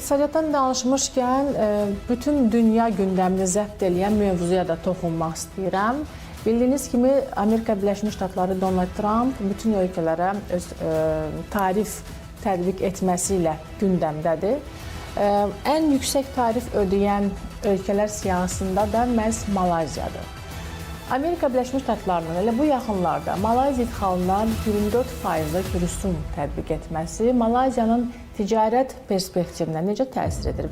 İqtisadiyyatdan danışmışkən, bütün dünya gündəmini zəbt edən mövzuya da toxunmaq istəyirəm. Bildiyiniz kimi, Amerika Birləşmiş Ştatları Donald Trump bütün ölkələrə öz tarif tətbiq etməsi ilə gündəmdədir. Ən yüksək tarif ödəyən ölkələr siyahısında da məhz Malayziyadır. Amerika Birləşmiş Ştatlarının elə bu yaxınlarda Malayziya idxalına 24%lik rüsum tətbiq etməsi Malayziyanın ticarət perspektivinə necə təsir edir?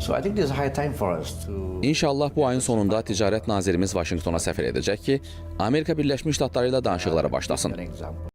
İnşallah bu ayın sonunda ticarət nazirimiz Vaşinqtona səfər edəcək ki, Amerika Birləşmiş Ştatları ilə danışıqlara başlasın.